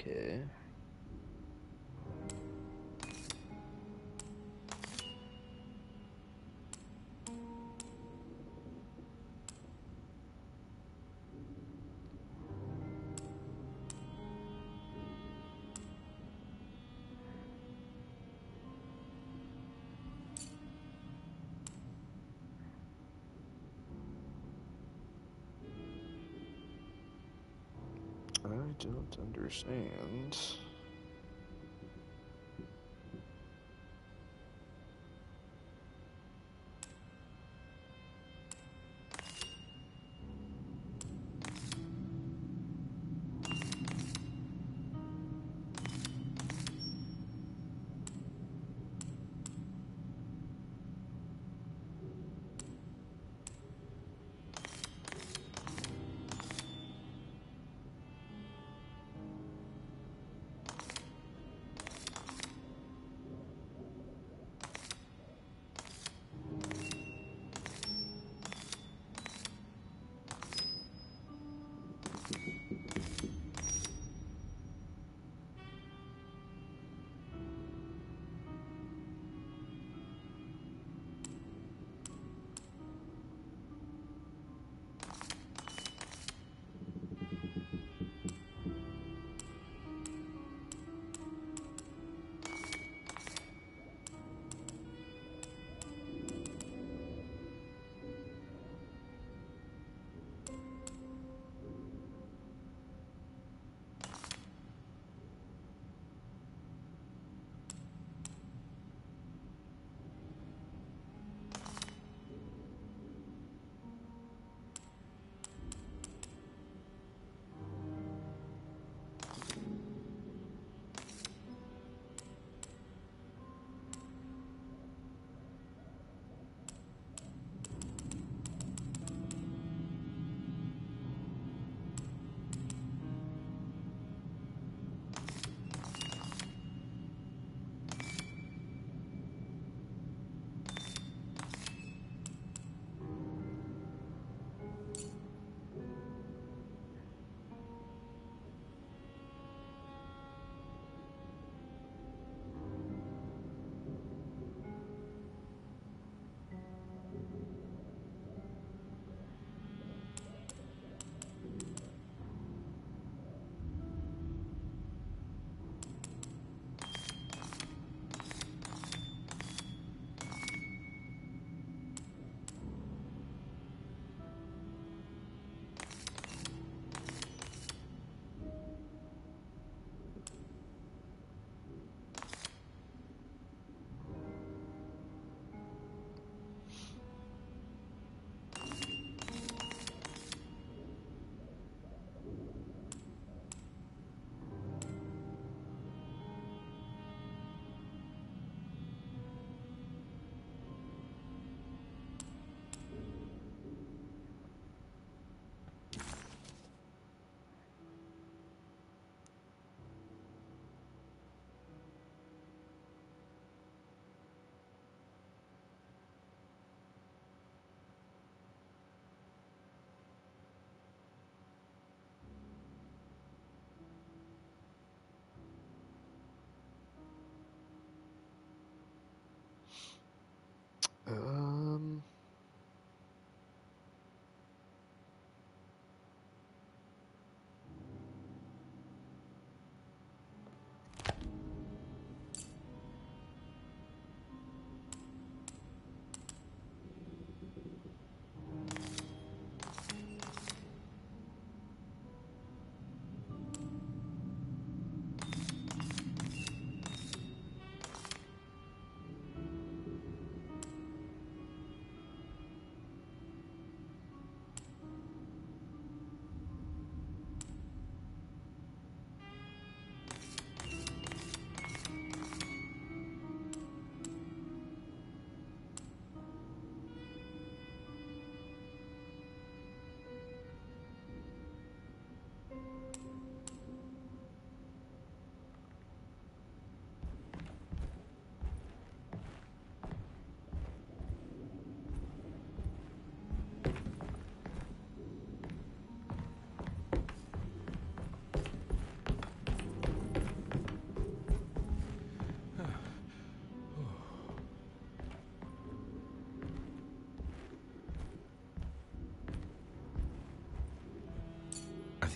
Okay. I don't understand.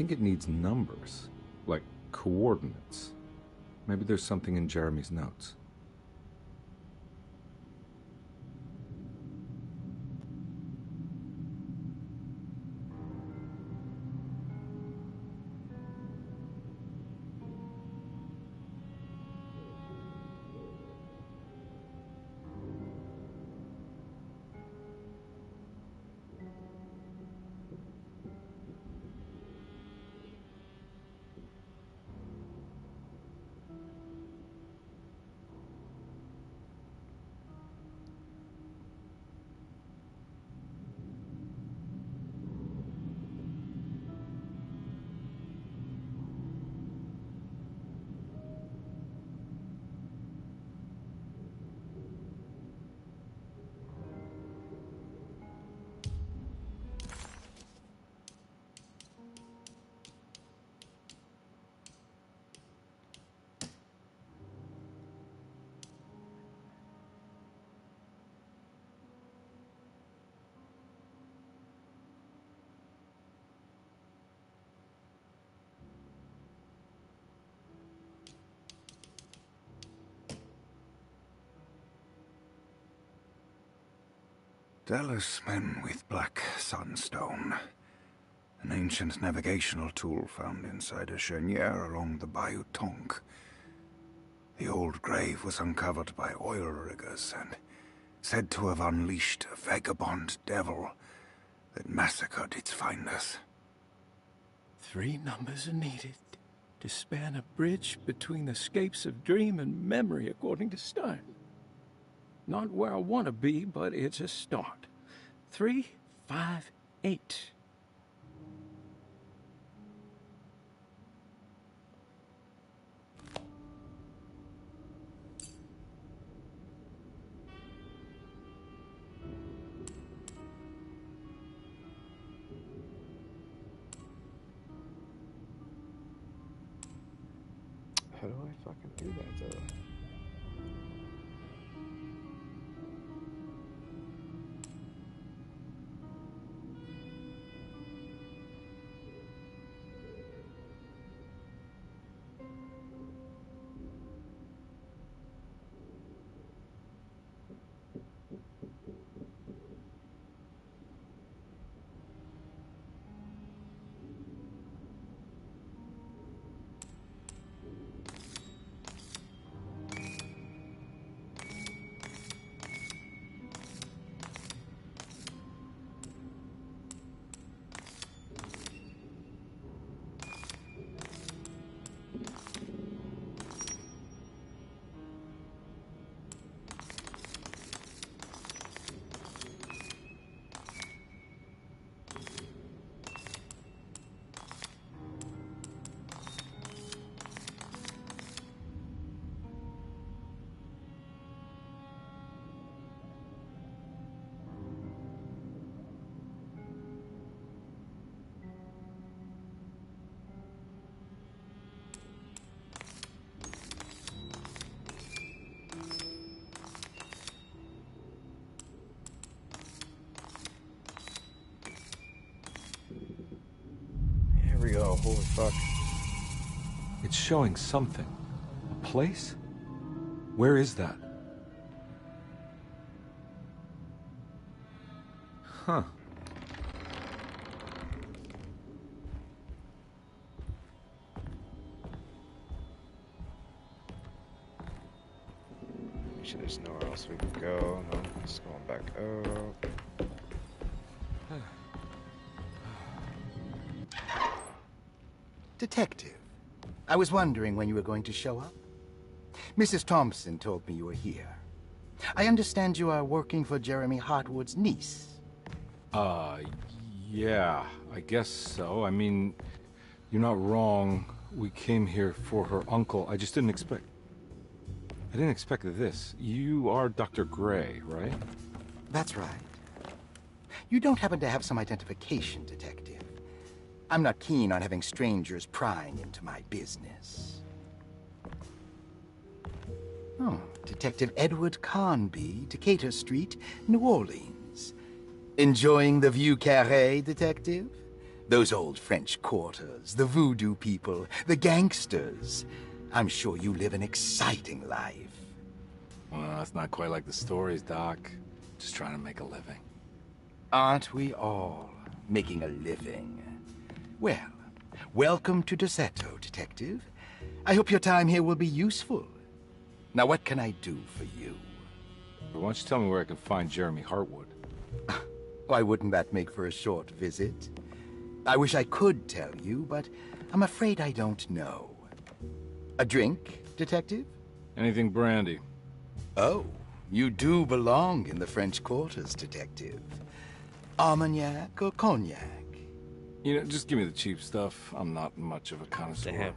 think it needs numbers, like coordinates. Maybe there's something in Jeremy's notes. Talisman with black sunstone. An ancient navigational tool found inside a cheniere along the Bayou Tonk. The old grave was uncovered by oil riggers and said to have unleashed a vagabond devil that massacred its finders. 3 numbers are needed to span a bridge between the scapes of dream and memory, according to Stein. Not where I want to be, but it's a start. 3, 5, 8. How do I fucking do that, though? Here we go. Holy fuck. It's showing something. A place? Where is that? Huh. Sure there's nowhere else we can go. No, just going back up. Detective, I was wondering when you were going to show up. Mrs. Thompson told me you were here. I understand you are working for Jeremy Hartwood's niece. Yeah, I guess so. I mean, you're not wrong. We came here for her uncle. I just didn't expect... I didn't expect this. You are Dr. Gray, right? That's right. You don't happen to have some identification, Detective. I'm not keen on having strangers prying into my business. Oh, Detective Edward Carnby, Decatur Street, New Orleans. Enjoying the view carré, Detective? Those old French quarters, the voodoo people, the gangsters. I'm sure you live an exciting life. Well, it's not quite like the stories, Doc. Just trying to make a living. Aren't we all making a living? Well, welcome to Deseto, Detective. I hope your time here will be useful. Now, what can I do for you? Why don't you tell me where I can find Jeremy Hartwood? Why wouldn't that make for a short visit? I wish I could tell you, but I'm afraid I don't know. A drink, Detective? Anything brandy. Oh, you do belong in the French quarters, Detective. Armagnac or cognac? You know, just give me the cheap stuff. I'm not much of a connoisseur. Damn.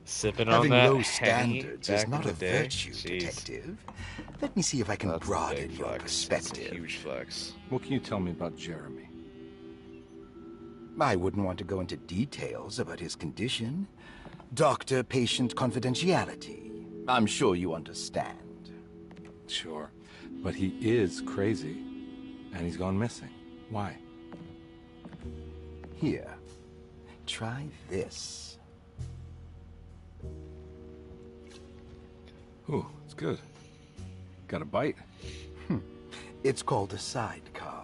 Sipping Having on that low Henny standards back is not in a the day? virtue, Jeez. Detective. Let me see if I can That's a broaden big your flex. perspective. That's a huge flex. What can you tell me about Jeremy? I wouldn't want to go into details about his condition. Doctor-patient confidentiality. I'm sure you understand. Sure. But he is crazy. And he's gone missing. Why? Here. Try this. Ooh, it's good. Got a bite? It's called a sidecar.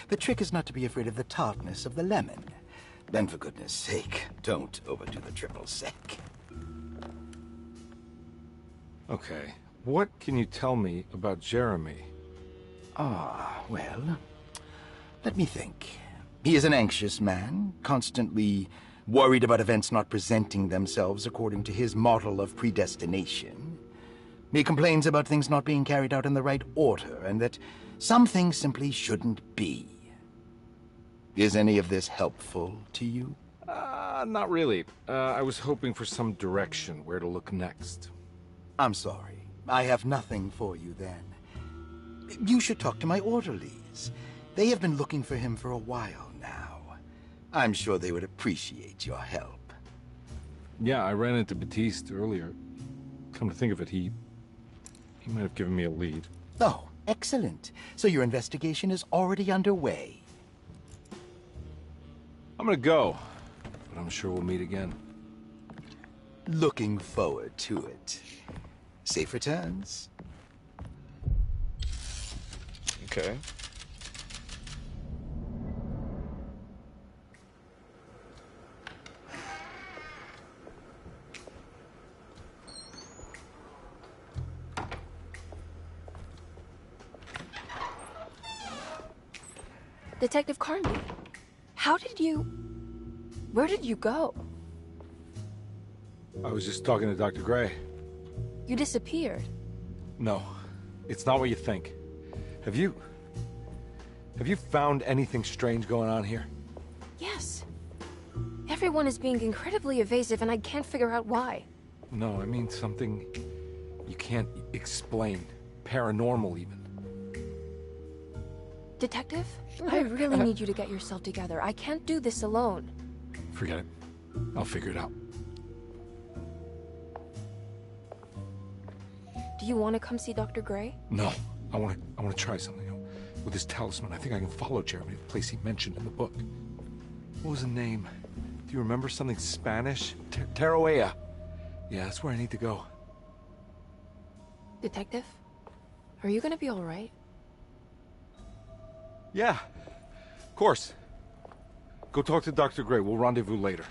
The trick is not to be afraid of the tartness of the lemon. Then, for goodness sake, don't overdo the triple sec. Okay. What can you tell me about Jeremy? Well, let me think. He is an anxious man, constantly worried about events not presenting themselves according to his model of predestination. He complains about things not being carried out in the right order, and that some things simply shouldn't be. Is any of this helpful to you? Not really. I was hoping for some direction where to look next. I'm sorry. I have nothing for you then. You should talk to my orderlies. They have been looking for him for a while now. I'm sure they would appreciate your help. Yeah, I ran into Batiste earlier. Come to think of it, he might have given me a lead. Oh, excellent. So your investigation is already underway. I'm gonna go, but I'm sure we'll meet again. Looking forward to it. Safe returns. Okay. Detective Carnby, where did you go? I was just talking to Dr. Gray. You disappeared. No, it's not what you think. Have you found anything strange going on here? Yes. Everyone is being incredibly evasive and I can't figure out why. No, I mean something you can't explain. Paranormal, even. Detective, I really need you to get yourself together. I can't do this alone. Forget it. I'll figure it out. Do you want to come see Dr. Gray? No, I want to try something. With this talisman, I think I can follow Jeremy to the place he mentioned in the book. What was the name? Do you remember something Spanish? Taroea. Yeah, that's where I need to go. Detective, are you gonna be all right? Yeah, of course. Go talk to Dr. Gray. We'll rendezvous later.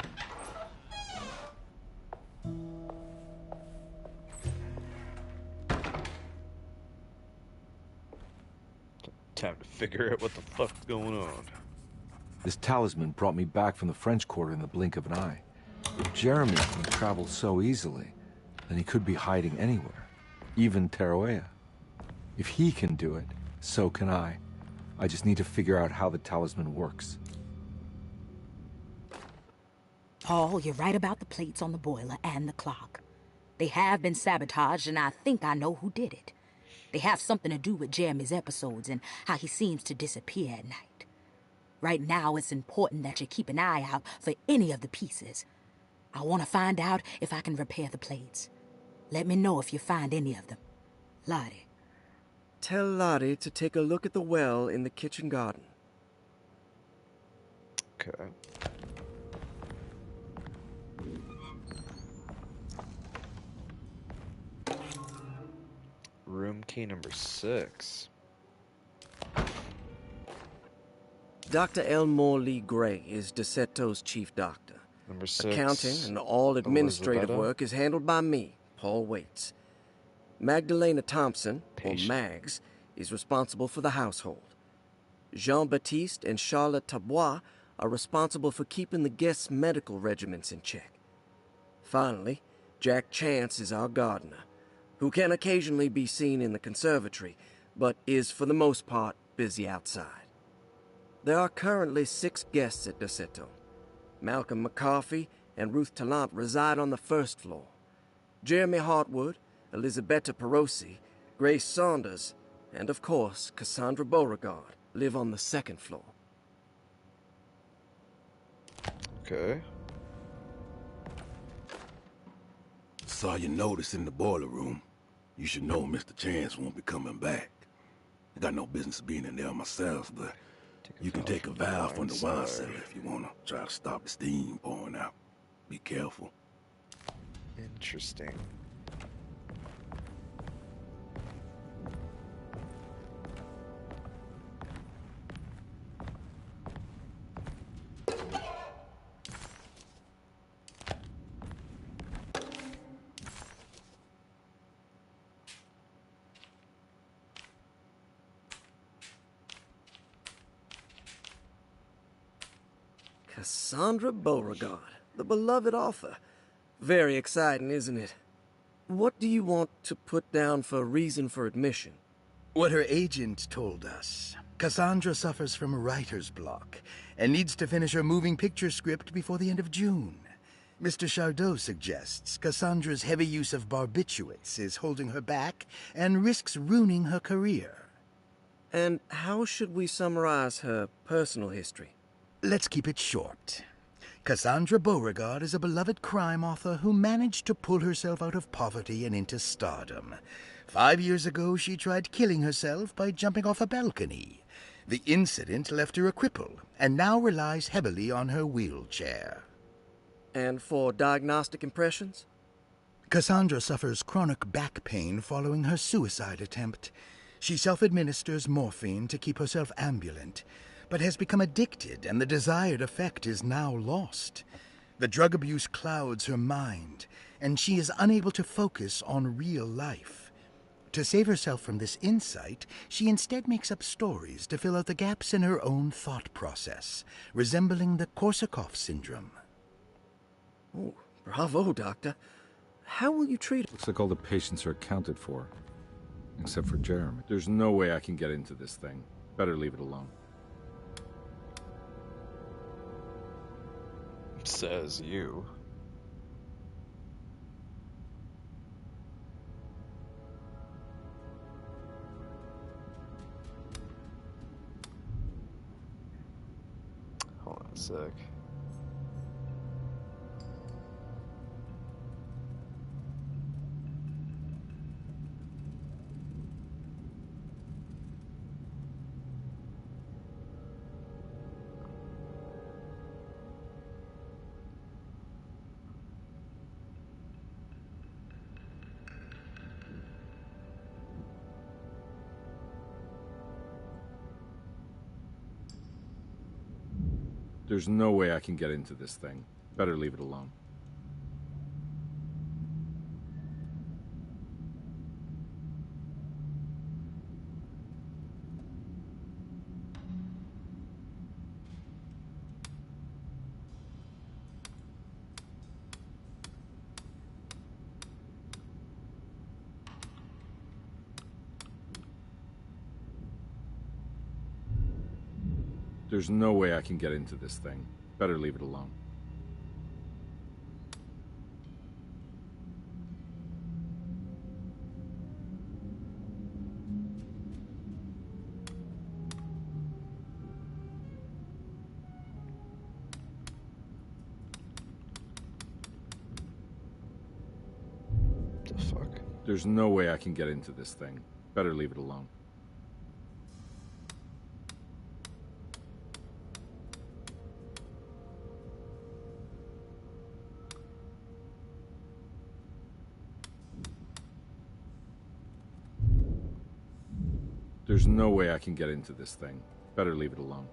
Time to figure out what the fuck's going on. This talisman brought me back from the French Quarter in the blink of an eye. If Jeremy can travel so easily, then he could be hiding anywhere, even Taroea. If he can do it, so can I. I just need to figure out how the talisman works. Paul, you're right about the plates on the boiler and the clock. They have been sabotaged, and I think I know who did it. They have something to do with Jeremy's episodes and how he seems to disappear at night. Right now, it's important that you keep an eye out for any of the pieces. I want to find out if I can repair the plates. Let me know if you find any of them. Lottie. Tell Lottie to take a look at the well in the kitchen garden. Okay. Room key number 6. Dr. Elmore Lee Gray is Desetto's chief doctor. Number 6. Accounting and all administrative Elizabetta. work is handled by me, Paul Waits. Magdalena Thompson, or Mags, is responsible for the household. Jean-Baptiste and Charlotte Tabois are responsible for keeping the guests' medical regimens in check. Finally, Jack Chance is our gardener, who can occasionally be seen in the conservatory, but is for the most part busy outside. There are currently 6 guests at Desetto. Malcolm McCarthy and Ruth Tallant reside on the 1st floor. Jeremy Hartwood, Elisabetta Perosi, Grace Saunders, and of course Cassandra Beauregard live on the 2nd floor. Okay. Saw your notice in the boiler room. You should know Mr. Chance won't be coming back. I got no business being in there myself, but you can take a valve from the wine cellar if you want to try to stop the steam pouring out. Be careful. Interesting. Cassandra Beauregard, the beloved author. Very exciting, isn't it? What do you want to put down for reason for admission? What her agent told us. Cassandra suffers from writer's block and needs to finish her moving picture script before the end of June. Mr. Chardot suggests Cassandra's heavy use of barbiturates is holding her back and risks ruining her career. And how should we summarize her personal history? Let's keep it short. Cassandra Beauregard is a beloved crime author who managed to pull herself out of poverty and into stardom. 5 years ago, she tried killing herself by jumping off a balcony. The incident left her a cripple, and now relies heavily on her wheelchair. And for diagnostic impressions? Cassandra suffers chronic back pain following her suicide attempt. She self-administers morphine to keep herself ambulant, but has become addicted, and the desired effect is now lost. The drug abuse clouds her mind, and she is unable to focus on real life. To save herself from this insight, she instead makes up stories to fill out the gaps in her own thought process, resembling the Korsakoff syndrome. Oh, bravo, Doctor. How will you treat it? Looks like all the patients are accounted for, except for Jeremy. There's no way I can get into this thing. Better leave it alone. Says you. Hold on a sec. There's no way I can get into this thing. Better leave it alone. There's no way I can get into this thing. Better leave it alone. The fuck? There's no way I can get into this thing. Better leave it alone. There's no way I can get into this thing. Better leave it alone.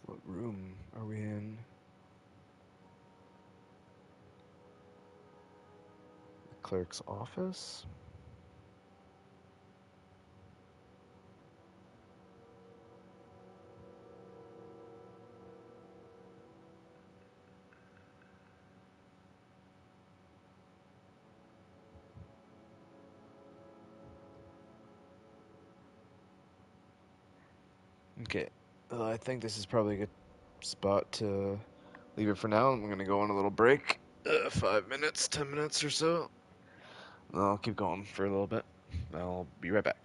What room are we in? The clerk's office? Okay, I think this is probably a good spot to leave it for now. I'm gonna go on a little break, 5 minutes, 10 minutes or so. I'll keep going for a little bit. I'll be right back.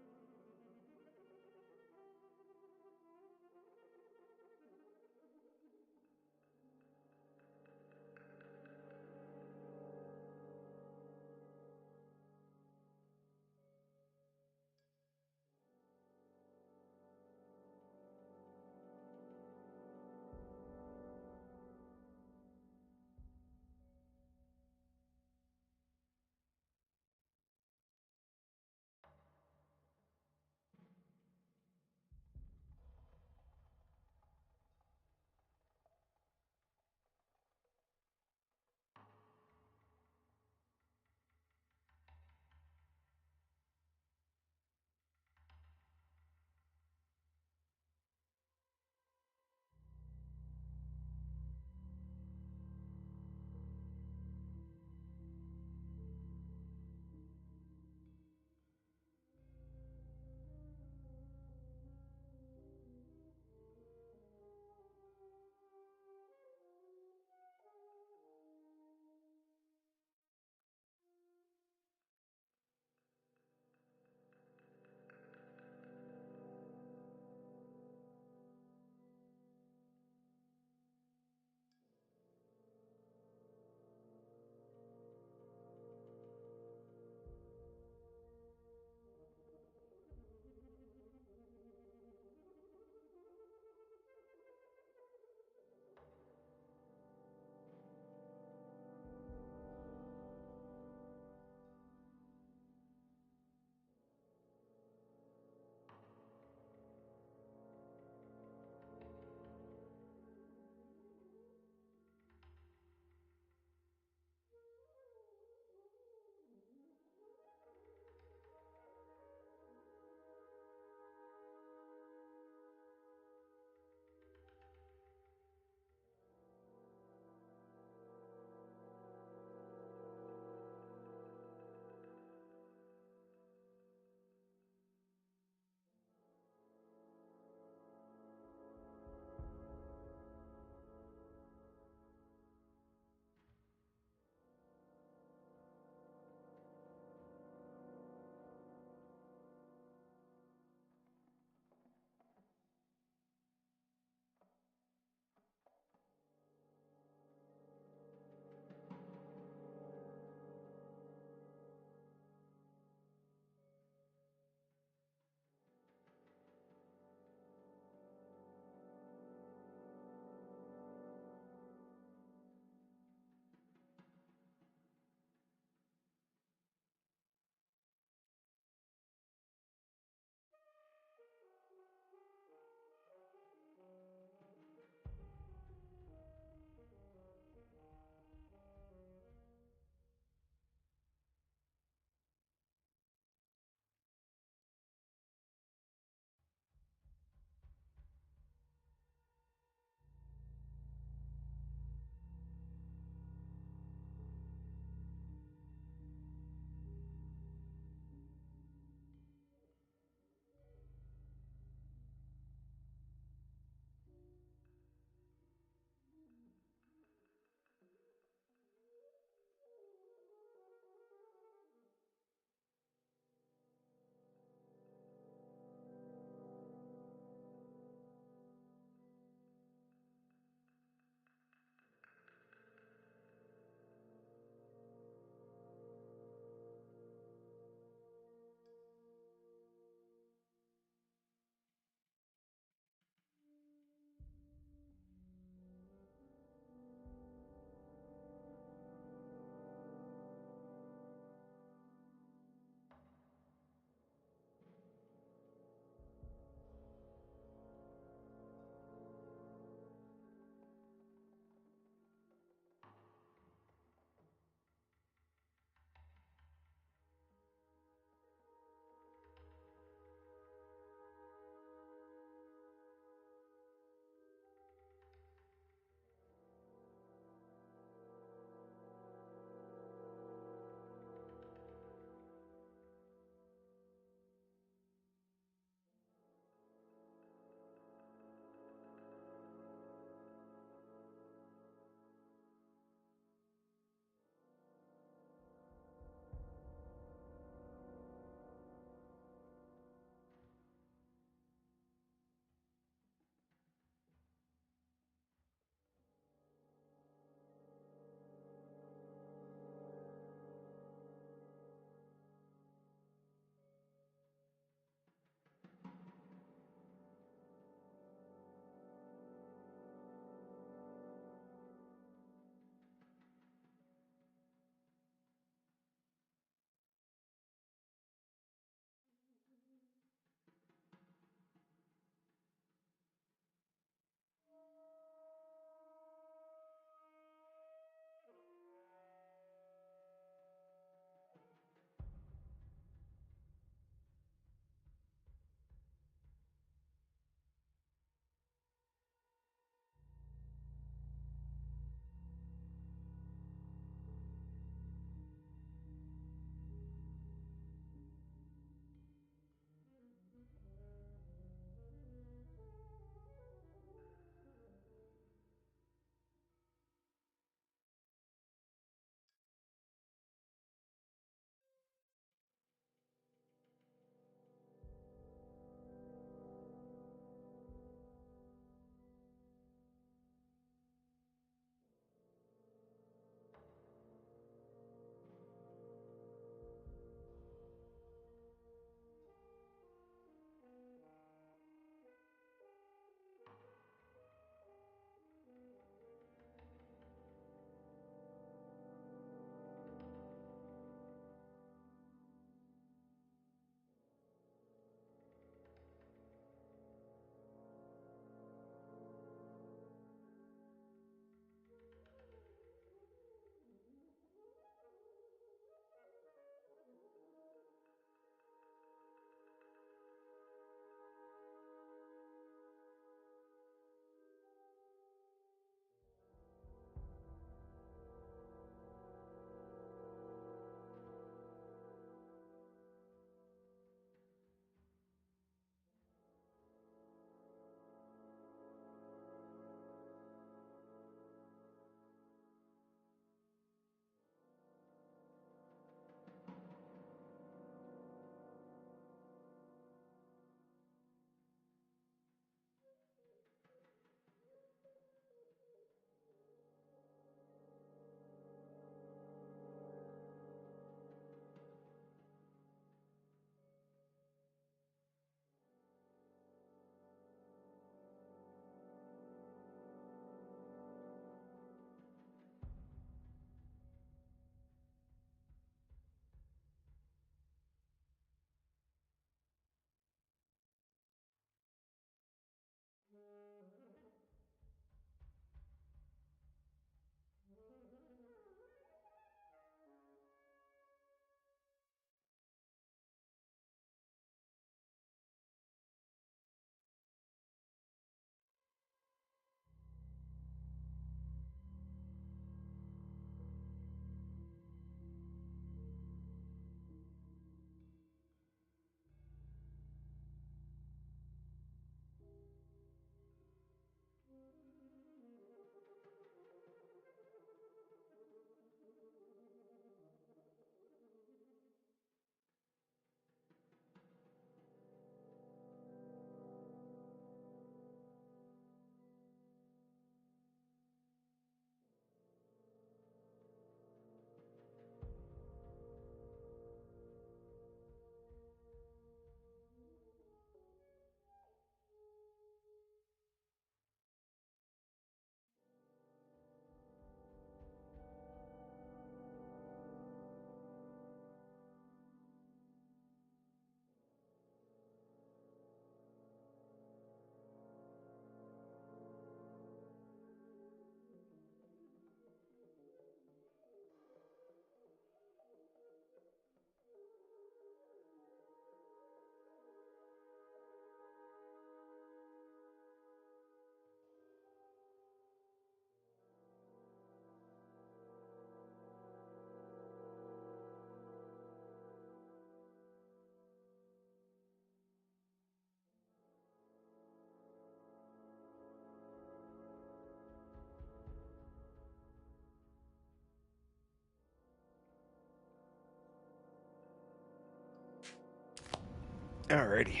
Alrighty.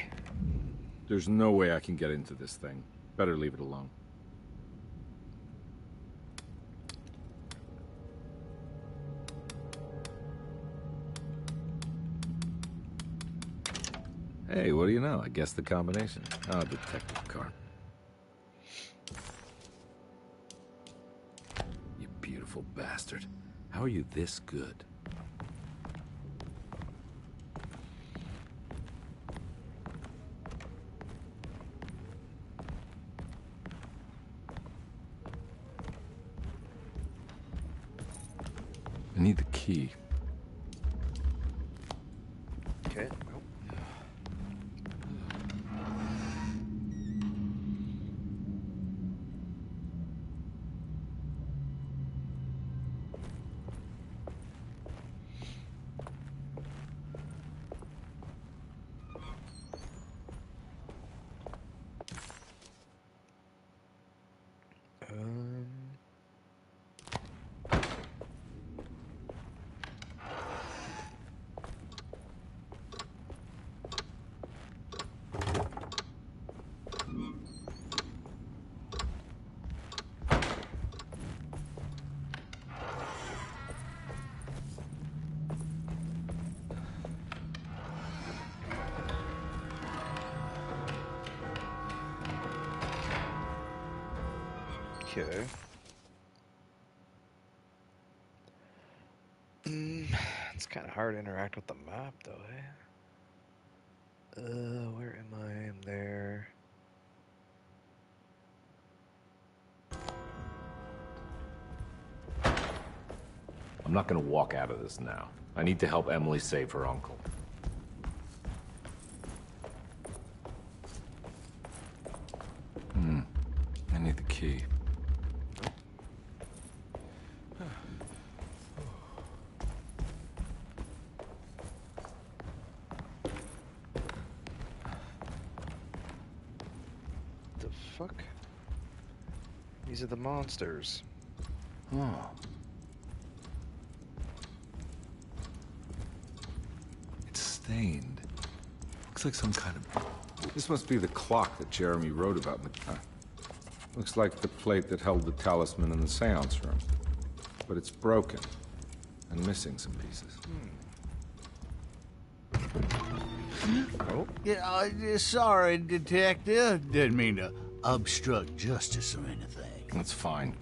There's no way I can get into this thing. Better leave it alone. Hey, what do you know? I guessed the combination. Oh, detective car. You beautiful bastard. How are you this good? I need the key. Okay. Okay. It's kind of hard to interact with the map, though, eh? Where am I? I'm there. I'm not gonna walk out of this now. I need to help Emily save her uncle. I need the key. The fuck? These are the monsters. Oh. It's stained. Looks like some kind of... This must be the clock that Jeremy wrote about in the... Looks like the plate that held the talisman in the seance room. But it's broken and missing some pieces. Oh. Yeah, sorry, Detective. Didn't mean to obstruct justice or anything. That's fine.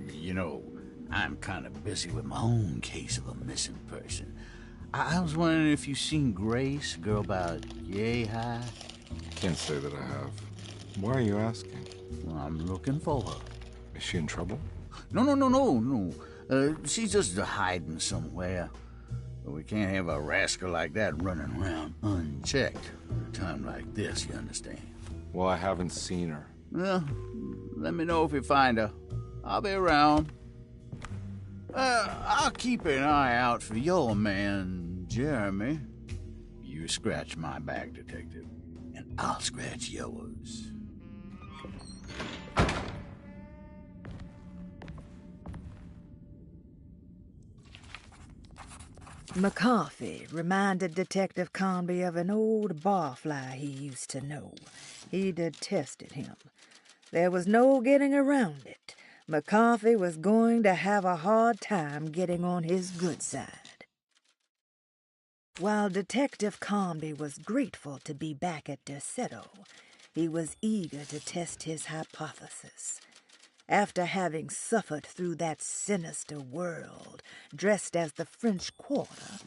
You know, I'm kind of busy with my own case of a missing person. I was wondering if you've seen Grace, a girl about yay high? Can't say that I have. Why are you asking? Well, I'm looking for her. Is she in trouble? No. She's just hiding somewhere. But we can't have a rascal like that running around unchecked at a time like this, you understand? Well, I haven't seen her. Well, let me know if you find her. I'll be around. I'll keep an eye out for your man, Jeremy. You scratch my back, Detective, and I'll scratch yours. McCarthy reminded Detective Conby of an old barfly he used to know. He detested him. There was no getting around it. McCarthy was going to have a hard time getting on his good side. While Detective Conby was grateful to be back at Derceto, he was eager to test his hypothesis. After having suffered through that sinister world, dressed as the French Quarter,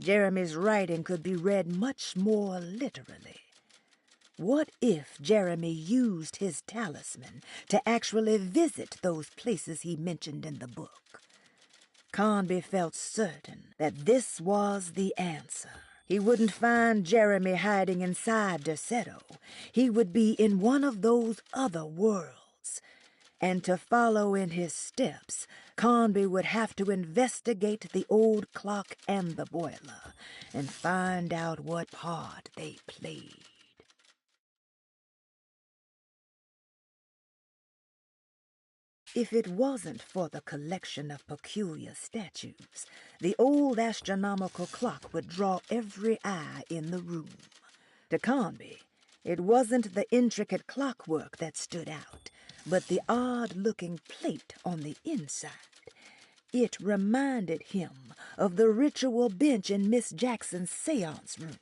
Jeremy's writing could be read much more literally. What if Jeremy used his talisman to actually visit those places he mentioned in the book? Conby felt certain that this was the answer. He wouldn't find Jeremy hiding inside Derceto. He would be in one of those other worlds. And to follow in his steps, Conby would have to investigate the old clock and the boiler and find out what part they played. If it wasn't for the collection of peculiar statues, the old astronomical clock would draw every eye in the room. To Conby, it wasn't the intricate clockwork that stood out, but the odd-looking plate on the inside. It reminded him of the ritual bench in Miss Jackson's seance room,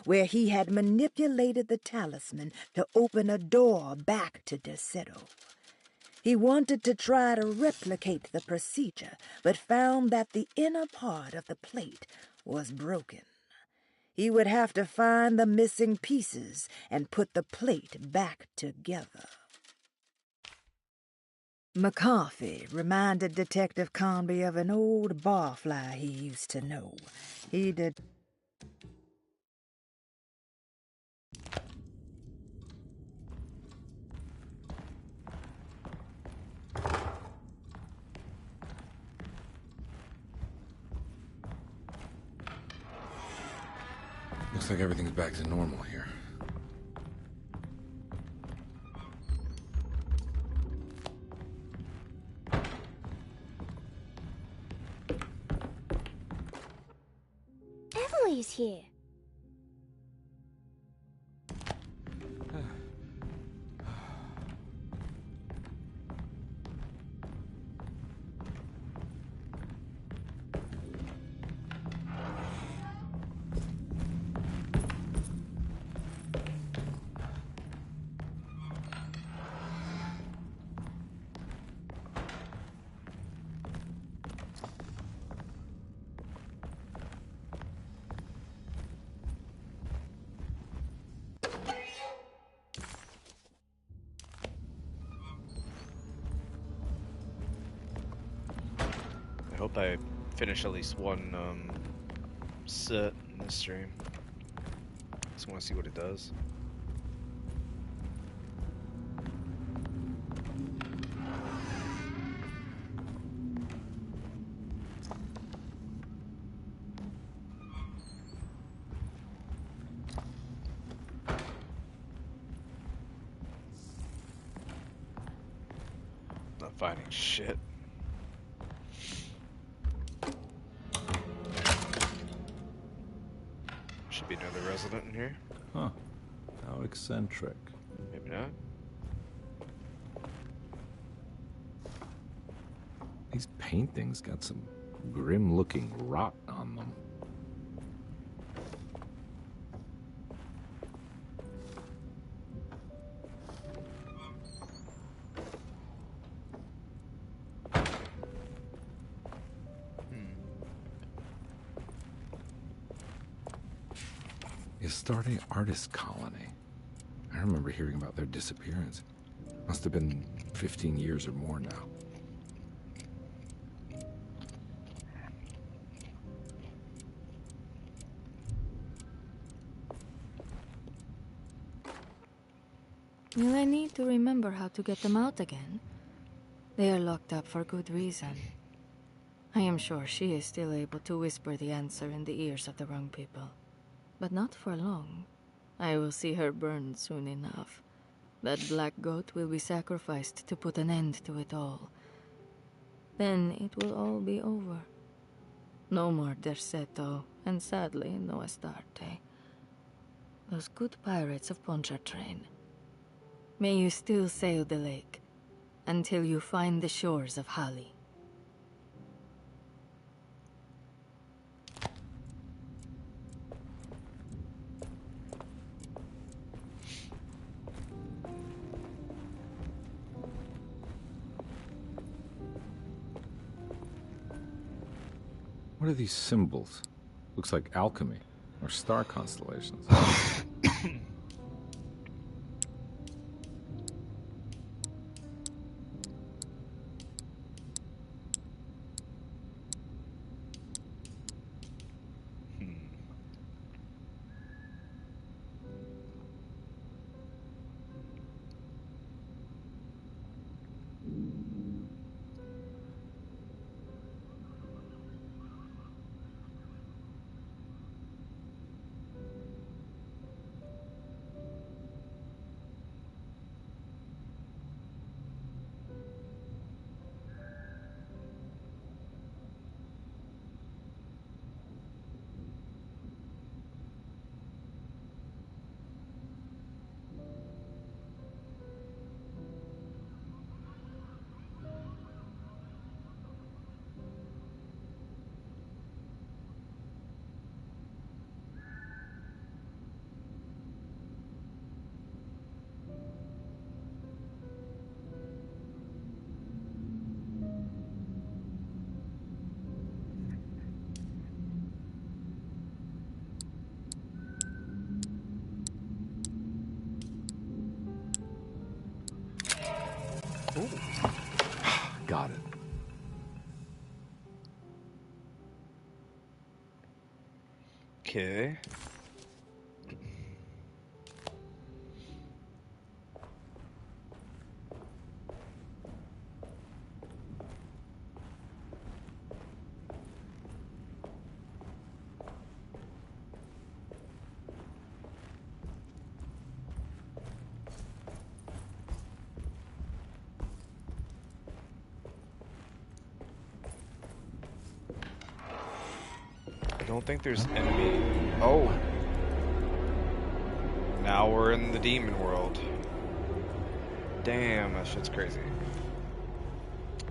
where he had manipulated the talisman to open a door back to Deseto. He wanted to try to replicate the procedure, but found that the inner part of the plate was broken. He would have to find the missing pieces and put the plate back together. McCarthy reminded Detective Conby of an old barfly he used to know. He did... Looks like everything's back to normal here. Emily's here. I hope I finish at least one set in this stream. Just want to see what it does. Not finding shit. Should be another resident in here. Huh. How eccentric. Maybe not. These paintings got some grim-looking rot on them. Astarte Artist Colony. I remember hearing about their disappearance. Must have been 15 years or more now. Will I need to remember how to get them out again? They are locked up for good reason. I am sure she is still able to whisper the answer in the ears of the wrong people. But not for long. I will see her burned soon enough. That black goat will be sacrificed to put an end to it all. Then it will all be over. No more Derceto, and sadly, no Astarte. Those good pirates of Pontchartrain. May you still sail the lake, until you find the shores of Hali. What are these symbols? Looks like alchemy, or star constellations. Okay. I don't think there's enemy. Oh! Now we're in the demon world. Damn, that shit's crazy.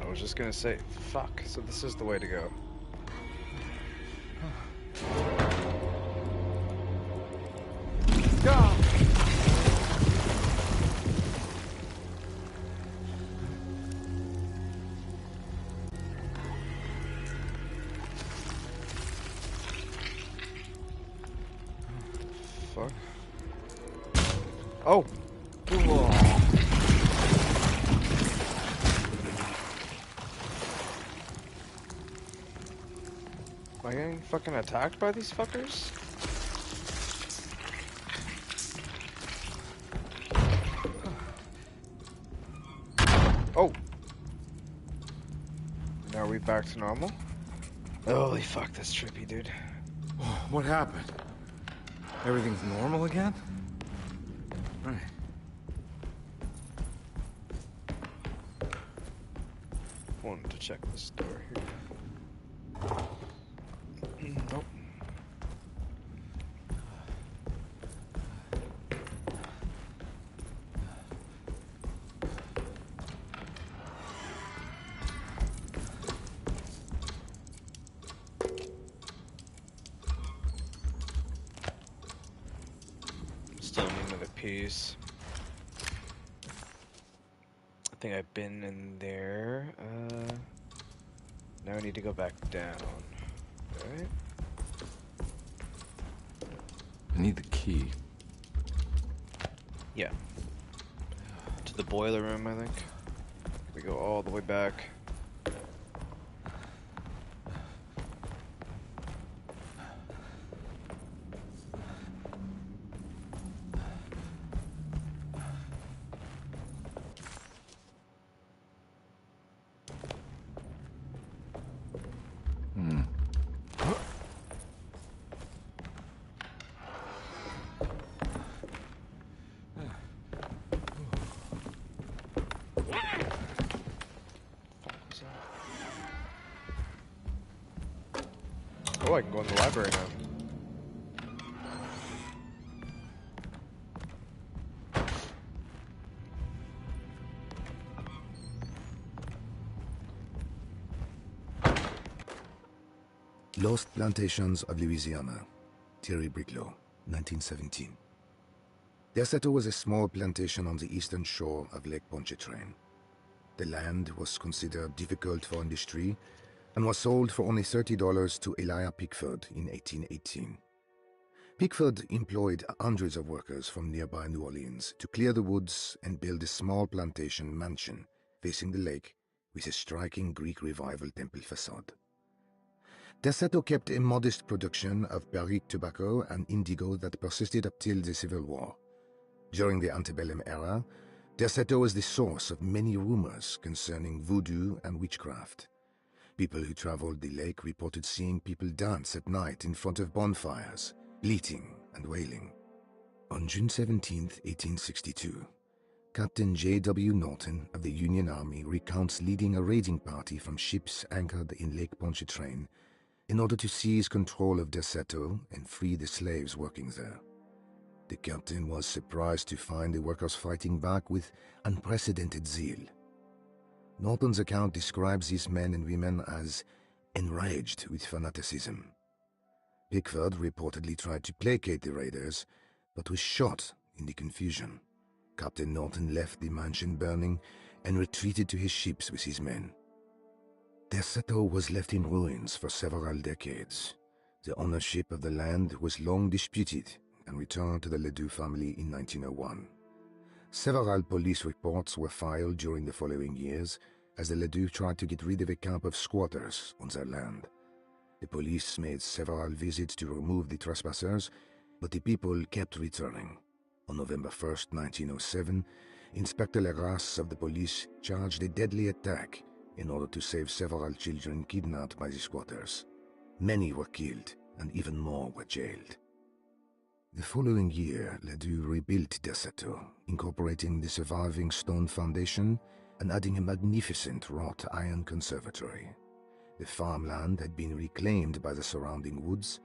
I was just gonna say, fuck, so this is the way to go. God! Fuck. Oh! Whoa. Am I getting fucking attacked by these fuckers? Oh! Now are we back to normal? Holy fuck, that's trippy, dude. What happened? Everything's normal again? Right. Wanted to check this door here. Nope. Still need another piece. I think I've been in there. Now I need to go back down. Right? I need the key. Yeah. To the boiler room, I think. We go all the way back. Oh, I can go in the library now. Lost Plantations of Louisiana, Thierry Briclot, 1917. Derceto was a small plantation on the eastern shore of Lake Pontchartrain. The land was considered difficult for industry and was sold for only $30 to Elijah Pickford in 1818. Pickford employed hundreds of workers from nearby New Orleans to clear the woods and build a small plantation mansion facing the lake with a striking Greek Revival temple facade. Derceto kept a modest production of barrique tobacco and indigo that persisted up till the Civil War. During the antebellum era, Derceto was the source of many rumors concerning voodoo and witchcraft. People who traveled the lake reported seeing people dance at night in front of bonfires, bleating and wailing. On June 17, 1862, Captain J.W. Norton of the Union Army recounts leading a raiding party from ships anchored in Lake Pontchartrain in order to seize control of Derceto and free the slaves working there. The captain was surprised to find the workers fighting back with unprecedented zeal. Norton's account describes these men and women as enraged with fanaticism. Pickford reportedly tried to placate the raiders, but was shot in the confusion. Captain Norton left the mansion burning and retreated to his ships with his men. Derceto was left in ruins for several decades. The ownership of the land was long disputed and returned to the Ledoux family in 1901. Several police reports were filed during the following years as the Ledoux tried to get rid of a camp of squatters on their land. The police made several visits to remove the trespassers, but the people kept returning. On November 1st, 1907, Inspector Legras of the police charged a deadly attack in order to save several children kidnapped by the squatters. Many were killed, and even more were jailed. The following year, Ledoux rebuilt Desato, incorporating the surviving stone foundation and adding a magnificent wrought iron conservatory. The farmland had been reclaimed by the surrounding woods,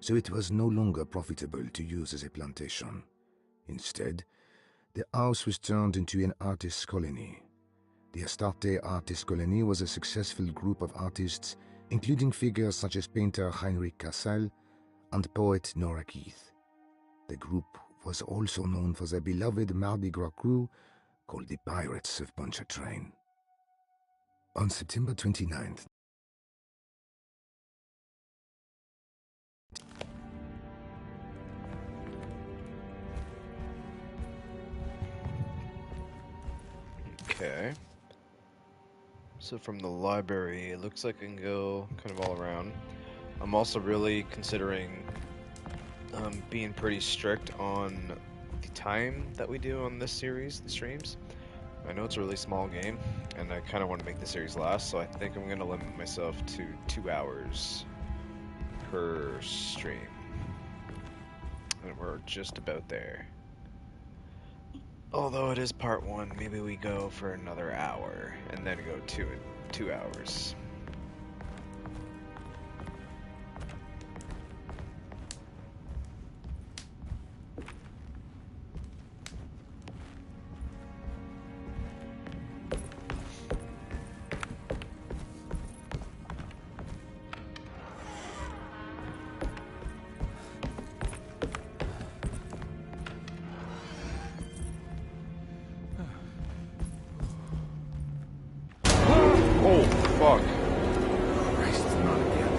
so it was no longer profitable to use as a plantation. Instead, the house was turned into an artist's colony. The Astarte Artist Colony was a successful group of artists, including figures such as painter Heinrich Cassel and poet Nora Keith. The group was also known for their beloved Mardi Gras crew called the Pirates of Pontchartrain. On September 29th, Okay. So from the library, it looks like I can go kind of all around. I'm also really considering being pretty strict on the time that we do on this series, the streams. I know it's a really small game, and I kind of want to make the series last, so I think I'm going to limit myself to 2 hours per stream. And we're just about there. Although it is part 1, maybe we go for another hour, and then go 2 hours. Oh, fuck. Christ, not again.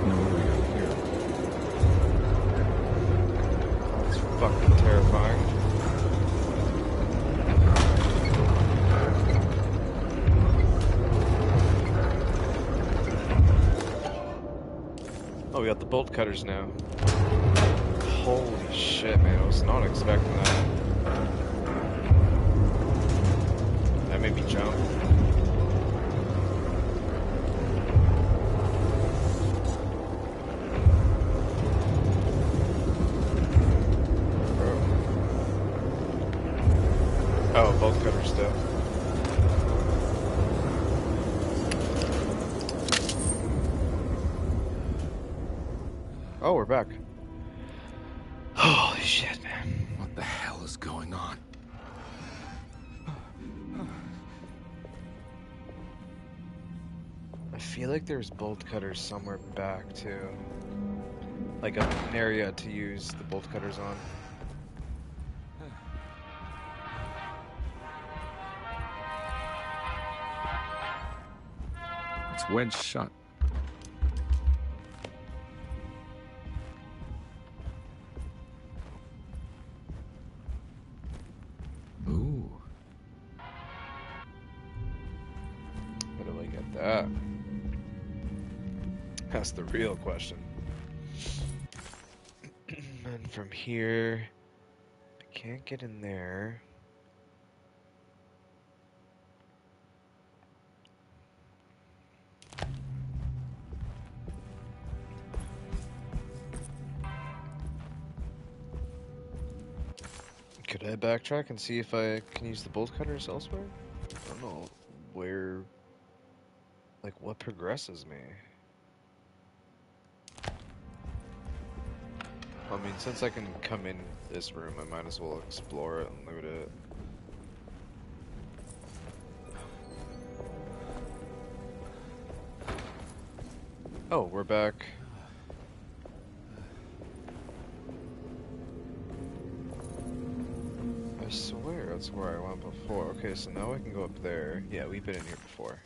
No, what do we got here? That's fucking terrifying. Oh, we got the bolt cutters now. Holy shit, man. I was not expecting that. That made me jump. Oh, bolt cutters still. Oh, we're back. Holy shit, man. What the hell is going on? I feel like there's bolt cutters somewhere back too. Like an area to use the bolt cutters on. It's wedged shut. Ooh. How do I get that? That's the real question. And from here, I can't get in there. Could I backtrack and see if I can use the bolt cutters elsewhere? I don't know where, like what progresses me. I mean, since I can come in this room, I might as well explore it and loot it. Oh, we're back. I swear that's where I went before. Okay, so now I can go up there. Yeah, we've been in here before.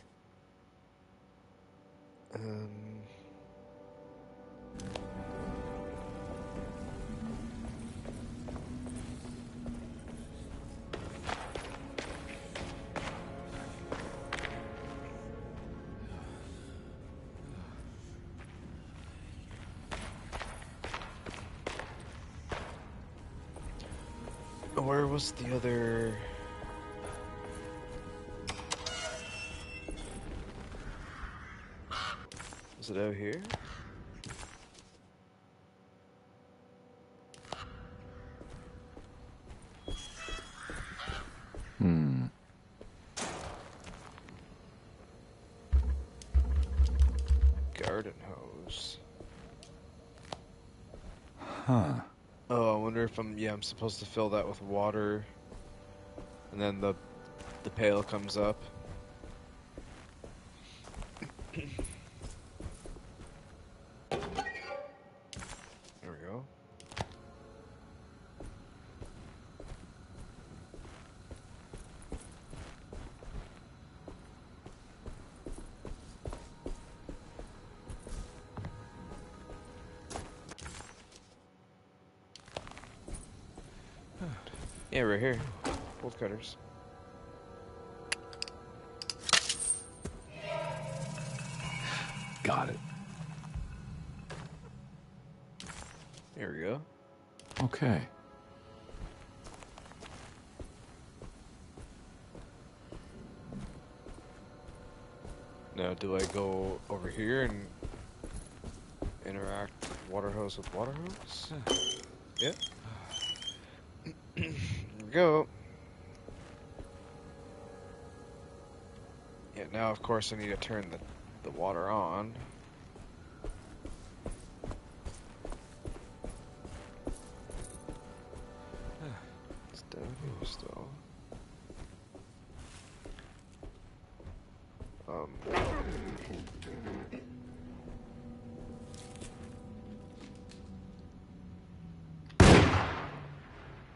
was the other... Is it out here? Garden hose. Huh. Oh, I wonder if I'm supposed to fill that with water, and then the pail comes up. There we go. Yeah, right here. Bolt cutters. Got it. There we go. Okay. Now, do I go over here and interact water hose with water hose? Yep. There we go. Yeah, now of course I need to turn the water on. It's down here still.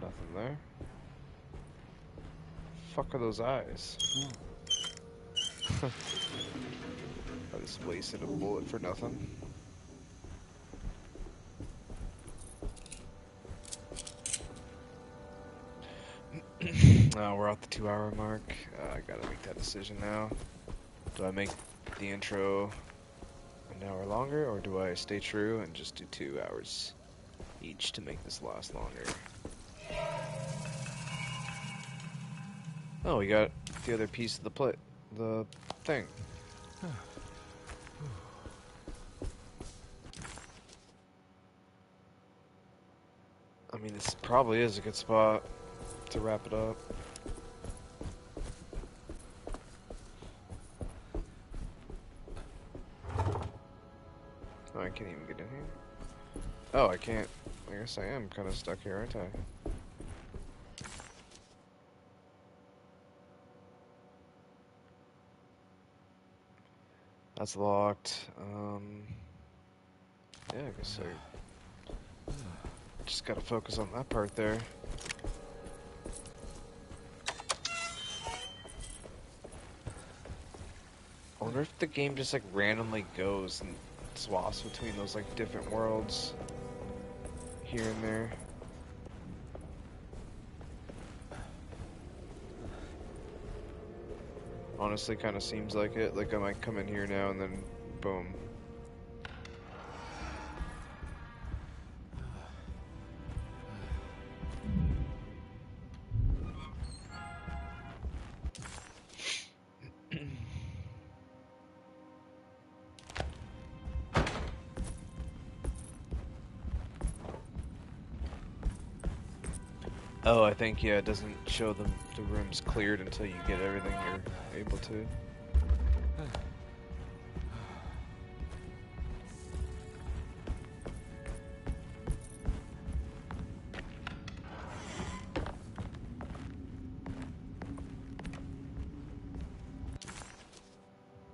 Nothing there. Fuck are those eyes? I just wasted a bullet for nothing. We're at the 2-hour mark. I gotta make that decision now. Do I make the intro an hour longer, or do I stay true and just do 2 hours each to make this last longer? Oh, we got the other piece of the thing. I mean, this probably is a good spot to wrap it up. Oh, I can't even get in here. Oh, I can't. I guess I am kind of stuck here, aren't I? That's locked. Yeah, I guess I just gotta focus on that part there. I wonder if the game just like randomly goes and swaps between those like different worlds here and there. Honestly, kind of seems like it. Like I might come in here now and then boom. Oh, I think, yeah, it doesn't show the rooms cleared until you get everything you're able to.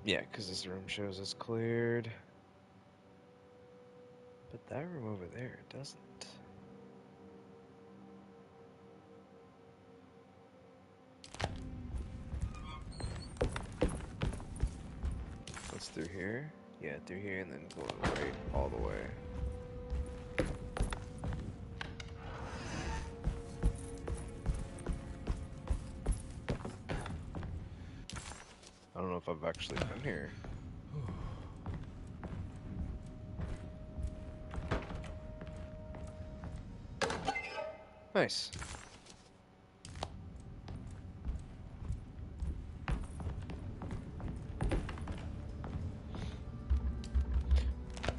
Yeah, because this room shows it's cleared. But that room over there doesn't. What's through here? Yeah, through here and then going right all the way. I don't know if I've actually been here. Nice.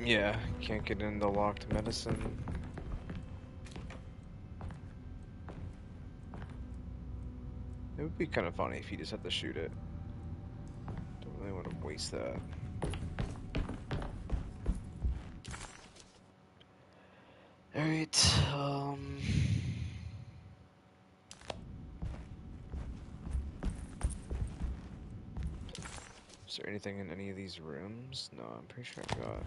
Yeah, can't get in the locked medicine. It would be kind of funny if you just had to shoot it. Don't really want to waste that. Alright, is there anything in any of these rooms? No, I'm pretty sure I got.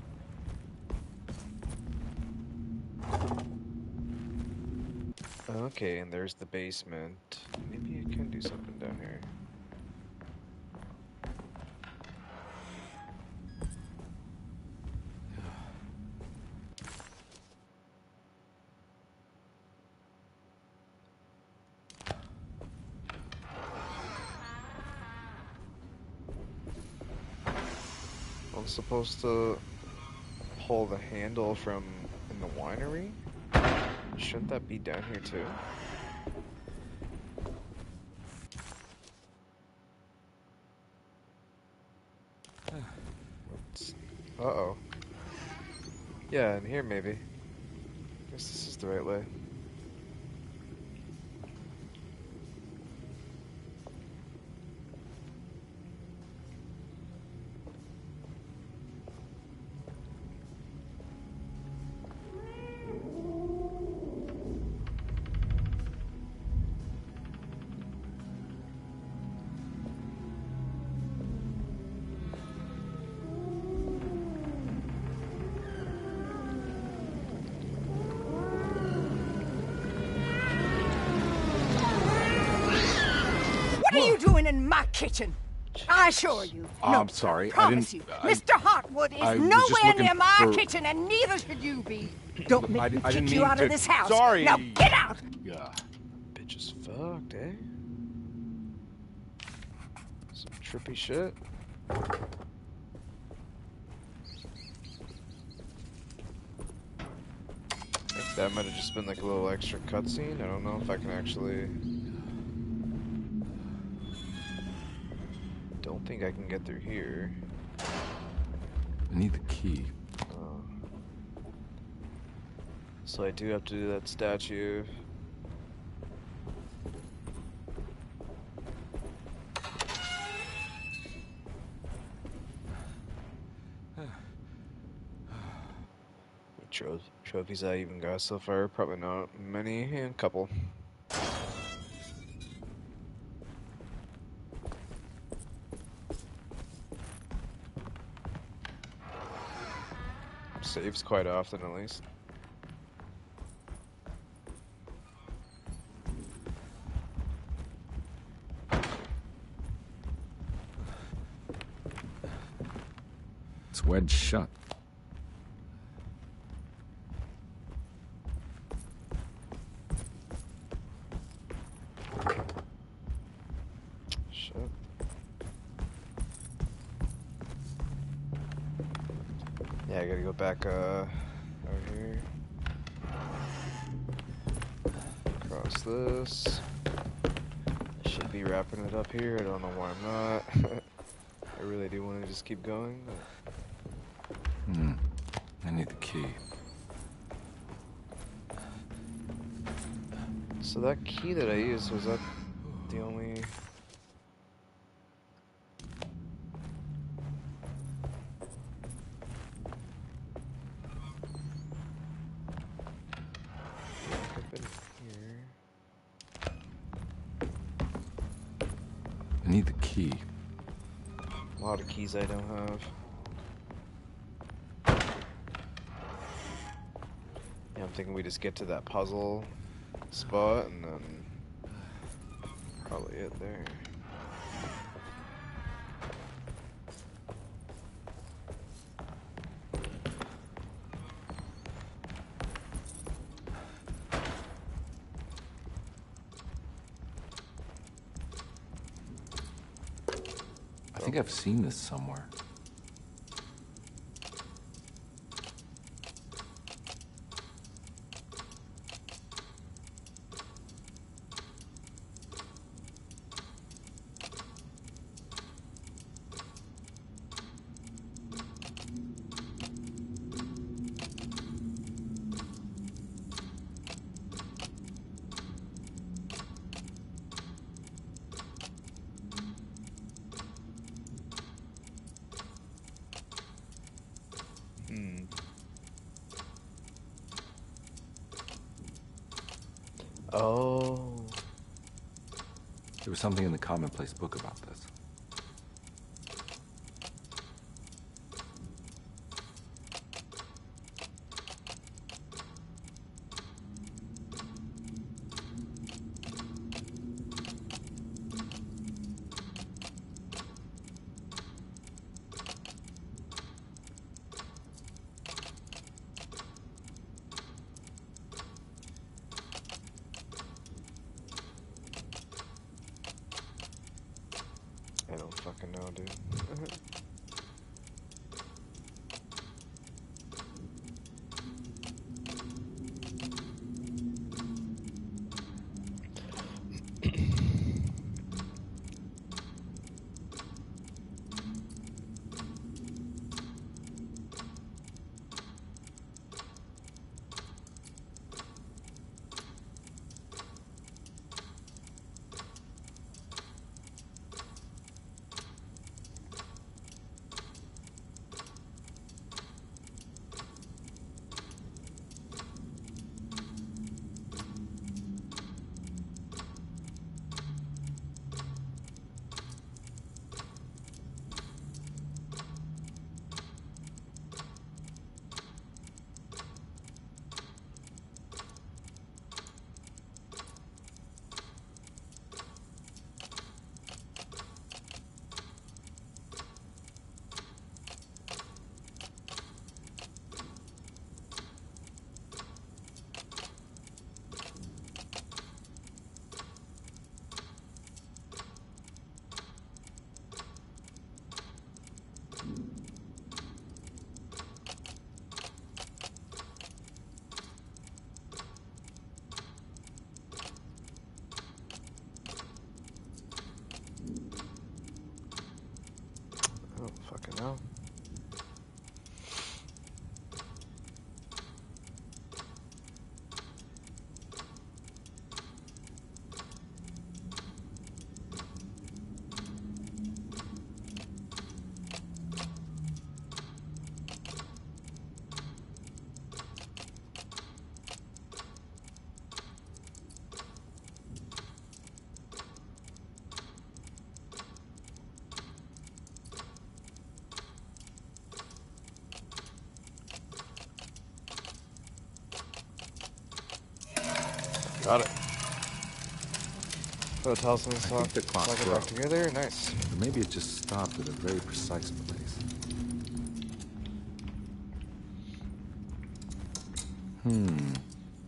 Okay, and there's the basement. Maybe I can do something down here. I'm supposed to pull the handle from in the winery? Shouldn't that be down here too? Uh-oh. Yeah, in here maybe. Guess this is the right way. What are you doing in my kitchen? I assure you. No, I'm sorry. I promise you. Mr. Hotwood is nowhere near my kitchen, and neither should you be. Don't make me kick you out of this house. Sorry. Now get out! Yeah. Bitch is fucked, eh? Some trippy shit. I think that might have just been like a little extra cutscene. I don't know if I can actually... Don't think I can get through here. I need the key. So I do have to do that statue. Trophies I even got so far? Probably not many, a couple. Saves quite often, at least. It's wedged shut. Shit. Yeah, I gotta go back over here. Across this. I should be wrapping it up here. I don't know why I'm not. I really do want to just keep going. But... I need the key. So that key that I used, was that the only... I need the key. A lot of keys I don't have. Yeah, I'm thinking we just get to that puzzle spot and then probably it there. I think I've seen this somewhere. Oh. There was something in the commonplace book about this. I don't fucking know, dude. I don't fucking know. Got it. So tell us when to I think the clock's lock it back together. Nice. Or maybe it just stopped at a very precise place.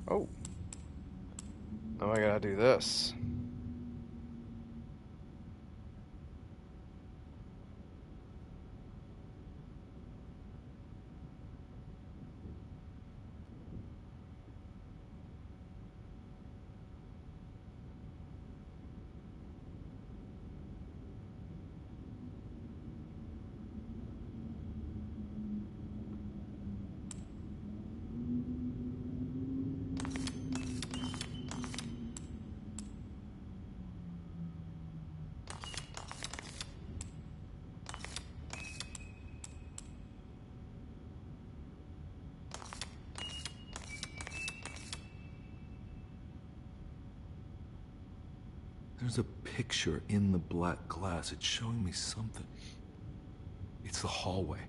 Oh. Now I gotta do this. There's a picture in the black glass. It's showing me something. It's the hallway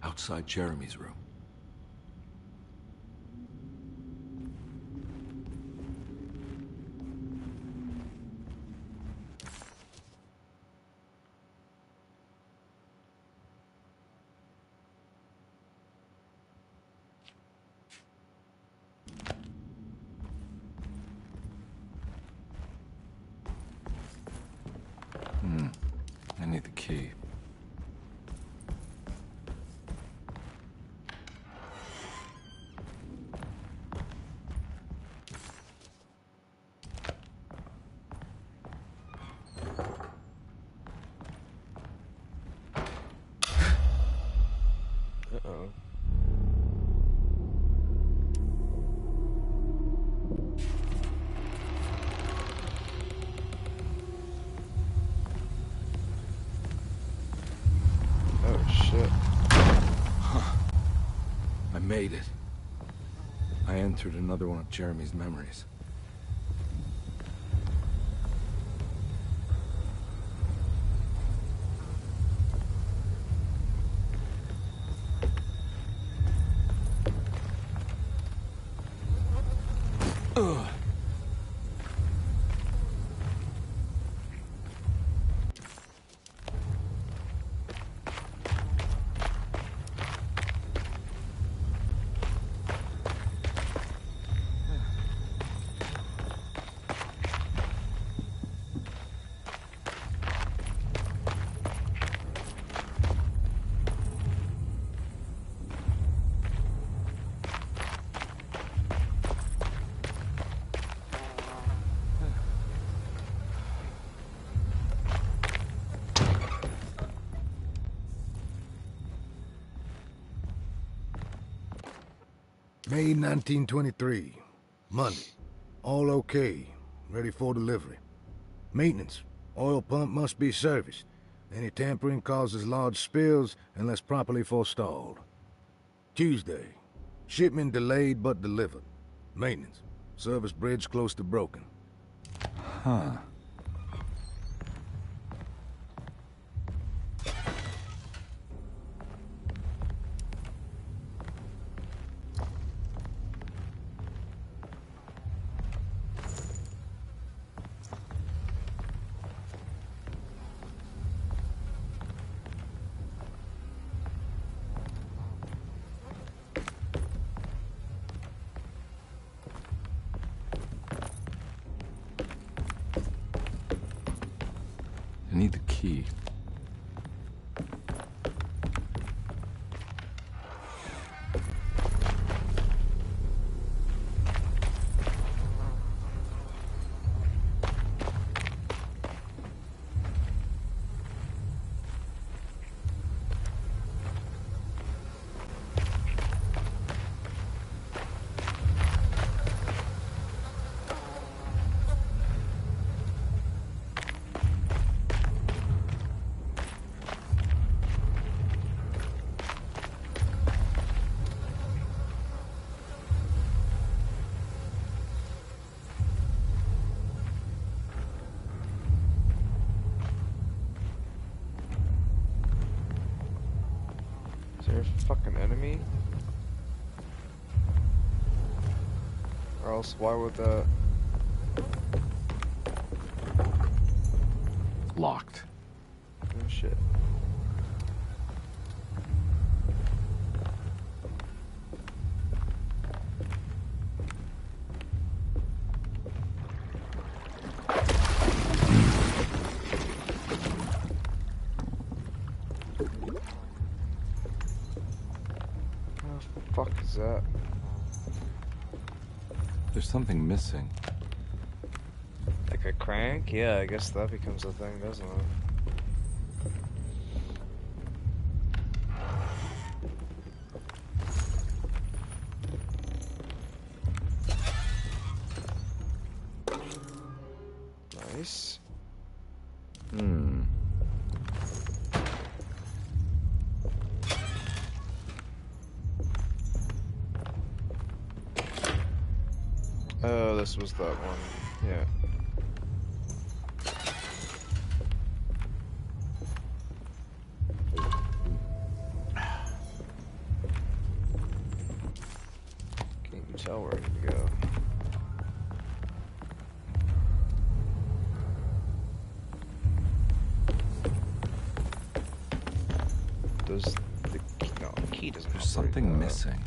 outside Jeremy's room. I need the key. Uh-oh. made it. I entered another one of Jeremy's memories. Ugh. May 1923. Monday. All okay. Ready for delivery. Maintenance. Oil pump must be serviced. Any tampering causes large spills unless properly forestalled. Tuesday. Shipment delayed but delivered. Maintenance. Service bridge close to broken. Huh. I need the key. Is there a fucking enemy? Or else why would that... Locked. Oh shit. Fuck is that? There's something missing. Like a crank? Yeah, I guess that becomes a thing, doesn't it? Nice. Hmm. Oh, this was that one. Yeah. Can't even tell where to go. Does the key, no, the key doesn't. There's something missing.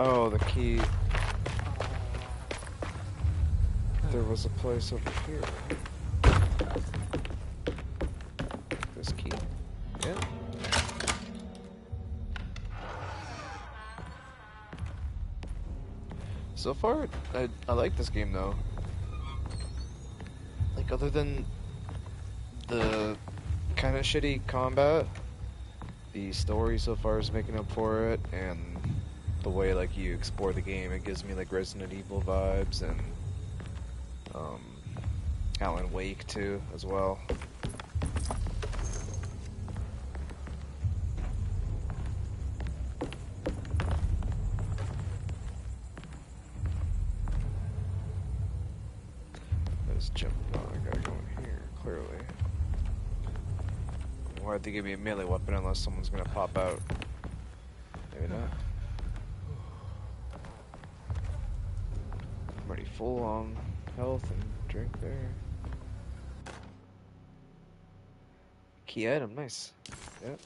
Oh, the key. There was a place over here. This key. Yeah. So far, I like this game though. like, other than the kind of shitty combat, the story so far is making up for it, and the way like you explore the game, it gives me like Resident Evil vibes, and Alan Wake too as well. Let's jump. Oh, I gotta go in here. Clearly. Why'd they give me a melee weapon unless someone's gonna pop out? Maybe not. I'm already full on health and drink there. Key item, nice. Yep.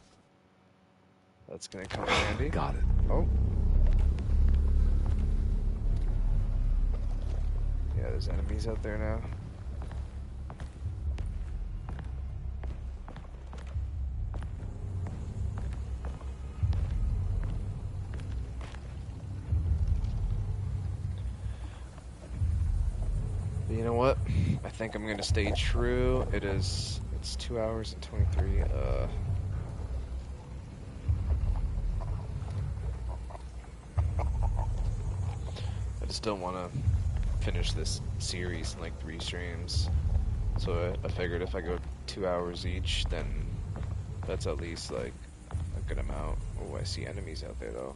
That's gonna come in handy. Got it. Oh. Yeah, there's enemies out there now. But you know what? I think I'm gonna stay true. It's 2 hours and 23. I just don't want to finish this series in like 3 streams. So I figured if I go 2 hours each, then that's at least like a good amount. Oh, I see enemies out there though.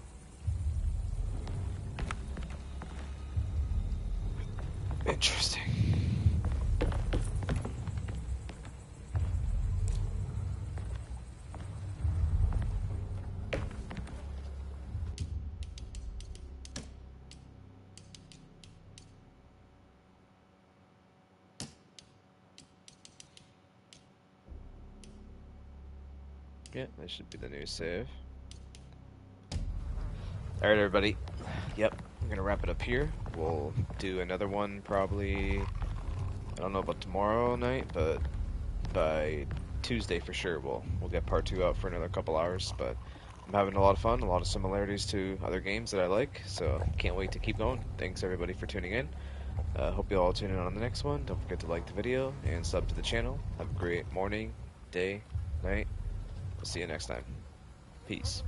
Interesting. Yeah, that should be the new save. Alright, everybody. Yep, I'm gonna wrap it up here. We'll do another one probably, I don't know about tomorrow night, but by Tuesday for sure we'll get part 2 out for another couple hours. But I'm having a lot of fun, a lot of similarities to other games that I like, so can't wait to keep going. Thanks everybody for tuning in. Hope you all tune in on the next one. Don't forget to like the video and sub to the channel. Have a great morning, day, night. We'll see you next time. Peace.